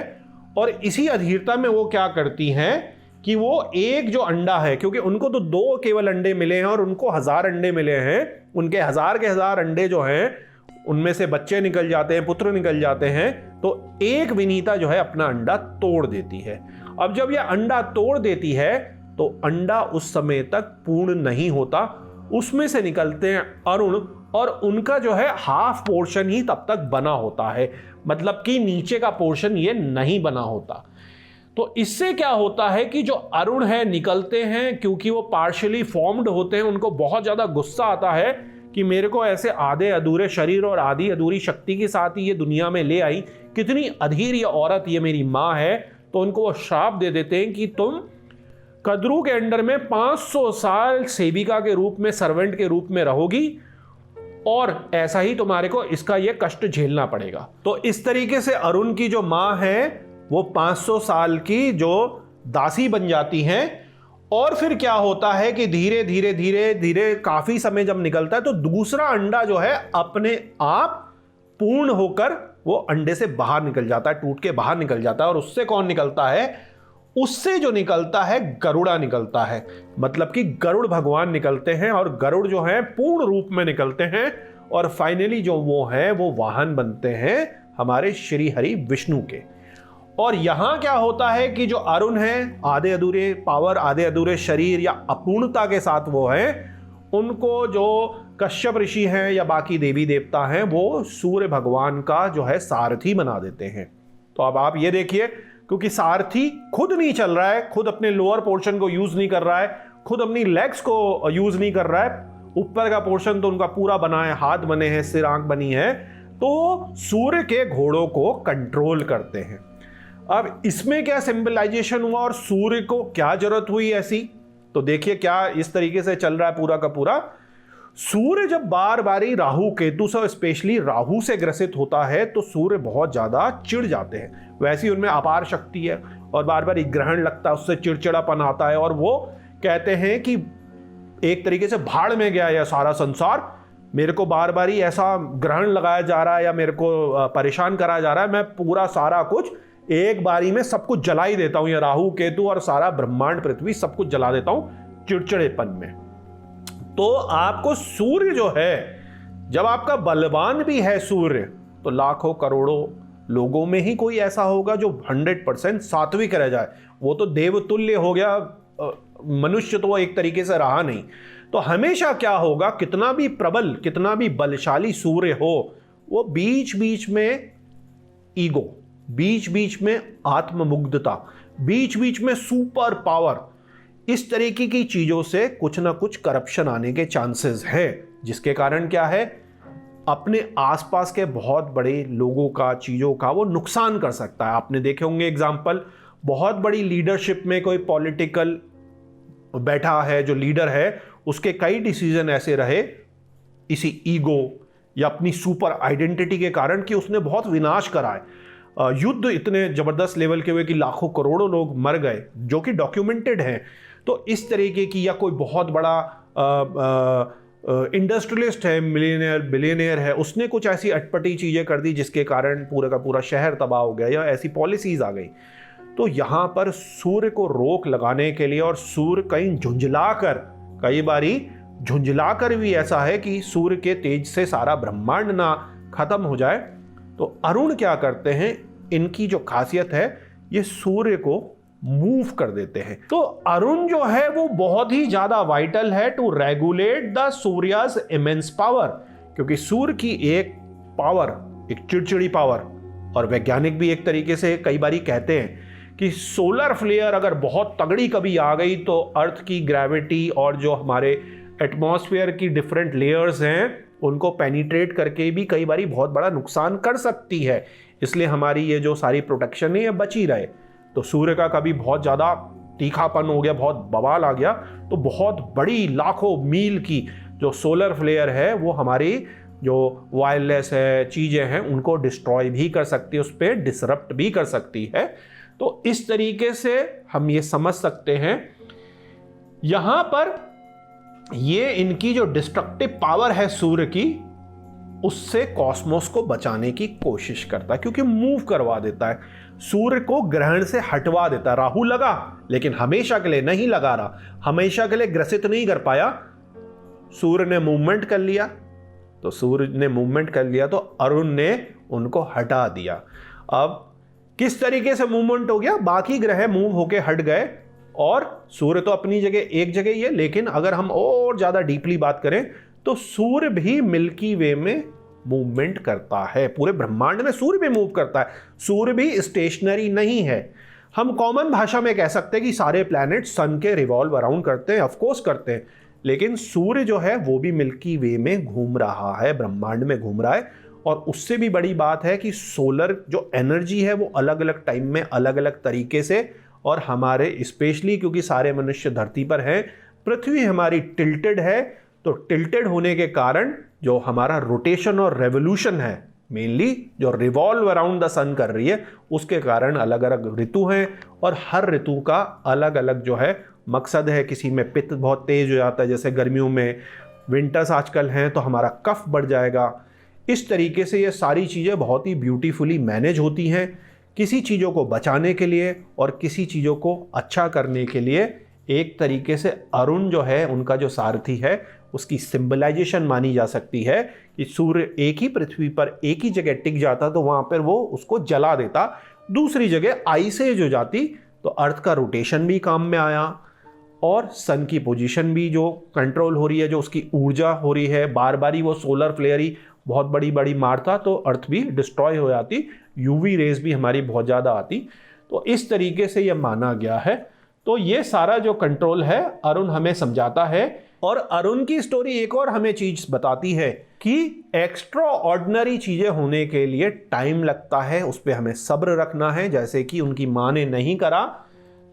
और इसी अधीरता में वो क्या करती हैं कि वो एक जो अंडा है, क्योंकि उनको तो 2 केवल अंडे मिले हैं और उनको 1000 अंडे मिले हैं, उनके 1000 के 1000 अंडे जो हैं उनमें से बच्चे निकल जाते हैं, पुत्र निकल जाते हैं। तो एक विनीता जो है अपना अंडा तोड़ देती है। अब जब यह अंडा तोड़ देती है तो अंडा उस समय तक पूर्ण नहीं होता, उसमें से निकलते हैं अरुण, और उनका जो है हाफ पोर्शन ही तब तक बना होता है, मतलब कि नीचे का पोर्शन ये नहीं बना होता। तो इससे क्या होता है कि जो अरुण है निकलते हैं, क्योंकि वो पार्शियली फॉर्म्ड होते हैं, उनको बहुत ज्यादा गुस्सा आता है कि मेरे को ऐसे आधे अधूरे शरीर और आधी अधूरी शक्ति के साथ ही ये दुनिया में ले आई, कितनी अधीर ये औरत, ये मेरी माँ है। तो उनको वो श्राप दे देते हैं कि तुम कद्रु के अंडर में 500 साल सेविका के रूप में, सर्वेंट के रूप में रहोगी, और ऐसा ही तुम्हारे को इसका ये कष्ट झेलना पड़ेगा। तो इस तरीके से अरुण की जो माँ है वो 500 साल की जो दासी बन जाती हैं। और फिर क्या होता है कि धीरे धीरे धीरे धीरे काफी समय जब निकलता है तो दूसरा अंडा जो है अपने आप पूर्ण होकर वो अंडे से बाहर निकल जाता है, टूट के बाहर निकल जाता है। और उससे कौन निकलता है? उससे जो निकलता है गरुड़ा निकलता है, मतलब कि गरुड़ भगवान निकलते हैं, और गरुड़ जो है पूर्ण रूप में निकलते हैं, और फाइनली जो वो है वो वाहन बनते हैं हमारे श्री हरि विष्णु के। और यहां क्या होता है कि जो अरुण है, आधे अधूरे पावर, आधे अधूरे शरीर या अपूर्णता के साथ वो है, उनको जो कश्यप ऋषि हैं या बाकी देवी देवता हैं वो सूर्य भगवान का जो है सारथी बना देते हैं। तो अब आप ये देखिए, क्योंकि सारथी खुद नहीं चल रहा है, खुद अपने लोअर पोर्शन को यूज नहीं कर रहा है, खुद अपनी लेग्स को यूज नहीं कर रहा है, ऊपर का पोर्शन तो उनका पूरा बना है, हाथ बने हैं, सिर आंख बनी है, तो सूर्य के घोड़ों को कंट्रोल करते हैं। अब इसमें क्या सिंबलाइजेशन हुआ और सूर्य को क्या जरूरत हुई ऐसी, तो देखिए क्या इस तरीके से चल रहा है पूरा का पूरा। सूर्य जब बार बारी राहु केतु से, स्पेशली राहु से ग्रसित होता है तो सूर्य बहुत ज्यादा चिढ़ जाते हैं। वैसे ही उनमें अपार शक्ति है और बार बार ग्रहण लगता है, उससे चिड़चिड़ापन आता है और वो कहते हैं कि एक तरीके से भाड़ में गया यह सारा संसार, मेरे को बार बार ही ऐसा ग्रहण लगाया जा रहा है या मेरे को परेशान कराया जा रहा है, मैं पूरा सारा कुछ एक बारी में सब कुछ जला ही देता हूं, ये राहु केतु और सारा ब्रह्मांड पृथ्वी सब कुछ जला देता हूं चिड़चिड़ेपन में। तो आपको सूर्य जो है, जब आपका बलवान भी है सूर्य, तो लाखों करोड़ों लोगों में ही कोई ऐसा होगा जो 100% सात्विक रह जाए। वो तो देवतुल्य हो गया, मनुष्य तो वो एक तरीके से रहा नहीं। तो हमेशा क्या होगा, कितना भी प्रबल, कितना भी बलशाली सूर्य हो, वो बीच बीच में ईगो, बीच बीच में आत्ममुग्धता, बीच बीच में सुपर पावर, इस तरीके की चीजों से कुछ ना कुछ करप्शन आने के चांसेस है, जिसके कारण क्या है, अपने आसपास के बहुत बड़े लोगों का, चीजों का वो नुकसान कर सकता है। आपने देखे होंगे एग्जाम्पल, बहुत बड़ी लीडरशिप में कोई पॉलिटिकल बैठा है, जो लीडर है उसके कई डिसीजन ऐसे रहे इसी ईगो या अपनी सुपर आइडेंटिटी के कारण कि उसने बहुत विनाश करा है। युद्ध इतने जबरदस्त लेवल के हुए कि लाखों करोड़ों लोग मर गए, जो कि डॉक्यूमेंटेड हैं। तो इस तरीके की, या कोई बहुत बड़ा इंडस्ट्रियलिस्ट है, मिलियनियर बिलियनियर है, उसने कुछ ऐसी अटपटी चीजें कर दी जिसके कारण पूरा का पूरा शहर तबाह हो गया, या ऐसी पॉलिसीज आ गई। तो यहां पर सूर्य को रोक लगाने के लिए, और सूर्य कहीं झुंझलाकर, कई बारी झुंझलाकर भी ऐसा है कि सूर्य के तेज से सारा ब्रह्मांड ना खत्म हो जाए, तो अरुण क्या करते हैं, इनकी जो खासियत है, ये सूर्य को मूव कर देते हैं। तो अरुण जो है वो बहुत ही ज्यादा वाइटल है टू रेगुलेट द सूर्यास इमेंस पावर, क्योंकि सूर्य की एक पावर, एक चिड़चिड़ी पावर, और वैज्ञानिक भी एक तरीके से कई बारी कहते हैं कि सोलर फ्लेयर अगर बहुत तगड़ी कभी आ गई तो अर्थ की ग्रेविटी और जो हमारे एटमॉस्फेयर की डिफरेंट लेयर्स हैं उनको पेनिट्रेट करके भी कई बारी बहुत बड़ा नुकसान कर सकती है। इसलिए हमारी ये जो सारी प्रोटेक्शन है ये बची रहे। तो सूर्य का कभी बहुत ज़्यादा तीखापन हो गया, बहुत बवाल आ गया, तो बहुत बड़ी लाखों मील की जो सोलर फ्लेयर है वो हमारी जो वायरलेस है, चीज़ें हैं, उनको डिस्ट्रॉय भी कर सकती है, उस पर डिसरप्ट भी कर सकती है। तो इस तरीके से हम ये समझ सकते हैं यहां पर ये इनकी जो डिस्ट्रक्टिव पावर है सूर्य की, उससे कॉस्मोस को बचाने की कोशिश करता है, क्योंकि मूव करवा देता है, सूर्य को ग्रहण से हटवा देता है। राहु लगा लेकिन हमेशा के लिए नहीं लगा रहा, हमेशा के लिए ग्रसित नहीं कर पाया, सूर्य ने मूवमेंट कर लिया। तो सूर्य ने मूवमेंट कर लिया तो अरुण ने उनको हटा दिया। अब किस तरीके से मूवमेंट हो गया, बाकी ग्रह मूव होके हट गए और सूर्य तो अपनी जगह एक जगह ही है। लेकिन अगर हम और ज्यादा डीपली बात करें तो सूर्य भी मिल्की वे में मूवमेंट करता है, पूरे ब्रह्मांड में सूर्य भी मूव करता है, सूर्य भी स्टेशनरी नहीं है। हम कॉमन भाषा में कह सकते हैं कि सारे प्लैनेट सन के रिवॉल्व अराउंड करते हैं, ऑफकोर्स करते हैं, लेकिन सूर्य जो है वो भी मिल्की वे में घूम रहा है, ब्रह्मांड में घूम रहा है। और उससे भी बड़ी बात है कि सोलर जो एनर्जी है वो अलग अलग टाइम में अलग अलग तरीके से, और हमारे स्पेशली क्योंकि सारे मनुष्य धरती पर हैं, पृथ्वी हमारी टिल्टेड है, तो टिल्टेड होने के कारण जो हमारा रोटेशन और रेवोल्यूशन है, मेनली जो रिवॉल्व अराउंड द सन कर रही है, उसके कारण अलग अलग ऋतु हैं, और हर ऋतु का अलग अलग जो है मकसद है। किसी में पित्त बहुत तेज हो जाता है, जैसे गर्मियों में विंटर्स आजकल हैं तो हमारा कफ बढ़ जाएगा। इस तरीके से ये सारी चीज़ें बहुत ही ब्यूटीफुली मैनेज होती हैं, किसी चीज़ों को बचाने के लिए और किसी चीज़ों को अच्छा करने के लिए। एक तरीके से अरुण जो है उनका जो सारथी है, उसकी सिंबलाइजेशन मानी जा सकती है कि सूर्य एक ही पृथ्वी पर एक ही जगह टिक जाता तो वहाँ पर वो उसको जला देता, दूसरी जगह आइसेज हो जाती तो अर्थ का रोटेशन भी काम में आया, और सन की पोजीशन भी जो कंट्रोल हो रही है, जो उसकी ऊर्जा हो रही है, बार बार ही वो सोलर फ्लेयर ही बहुत बड़ी बड़ी मारता तो अर्थ भी डिस्ट्रॉय हो जाती, यूवी रेज भी हमारी बहुत ज़्यादा आती। तो इस तरीके से यह माना गया है। तो ये सारा जो कंट्रोल है अरुण हमें समझाता है। और अरुण की स्टोरी एक और हमें चीज बताती है कि एक्स्ट्रा ऑर्डिनरी चीजें होने के लिए टाइम लगता है, उस पर हमें सब्र रखना है। जैसे कि उनकी मां ने नहीं करा,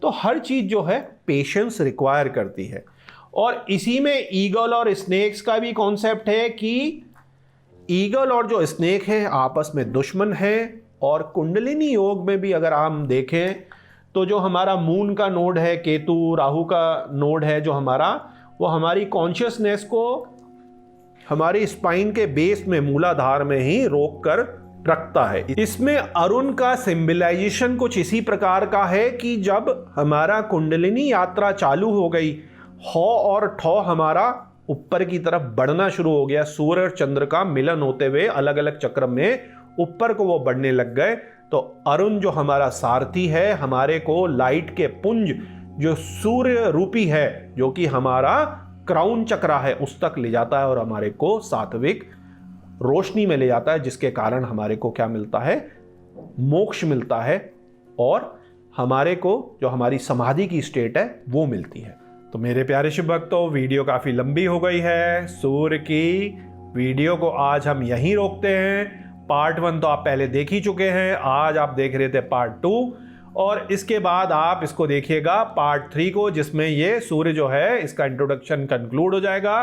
तो हर चीज जो है पेशेंस रिक्वायर करती है। और इसी में ईगल और स्नेक्स का भी कॉन्सेप्ट है कि ईगल और जो स्नेक है आपस में दुश्मन है। और कुंडलिनी योग में भी अगर हम देखें तो जो हमारा मून का नोड है, केतु राहु का नोड है जो हमारा, वो हमारी कॉन्शियसनेस को हमारी स्पाइन के बेस में मूलाधार में ही रोक कर रखता है। इसमें अरुण का सिंबलाइजेशन कुछ इसी प्रकार का है कि जब हमारा कुंडलिनी यात्रा चालू हो गई, हौ और ठौ हमारा ऊपर की तरफ बढ़ना शुरू हो गया, सूर्य और चंद्र का मिलन होते हुए अलग अलग चक्र में ऊपर को वो बढ़ने लग गए, तो अरुण जो हमारा सारथी है हमारे को लाइट के पुंज जो सूर्य रूपी है, जो कि हमारा क्राउन चक्र है, उस तक ले जाता है और हमारे को सात्विक रोशनी में ले जाता है, जिसके कारण हमारे को क्या मिलता है, मोक्ष मिलता है और हमारे को जो हमारी समाधि की स्टेट है वो मिलती है। तो मेरे प्यारे शिव भक्तों, वीडियो काफी लंबी हो गई है। सूर्य की वीडियो को आज हम यहीं रोकते हैं। पार्ट 1 तो आप पहले देख ही चुके हैं, आज आप देख रहे थे पार्ट 2, और इसके बाद आप इसको देखिएगा पार्ट 3 को, जिसमें ये सूर्य जो है इसका इंट्रोडक्शन कंक्लूड हो जाएगा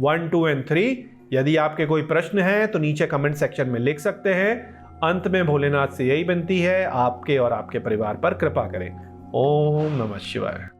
1, 2 और 3। यदि आपके कोई प्रश्न है तो नीचे कमेंट सेक्शन में लिख सकते हैं। अंत में भोलेनाथ से यही विनती है, आपके और आपके परिवार पर कृपा करें। ओम नमः शिवाय।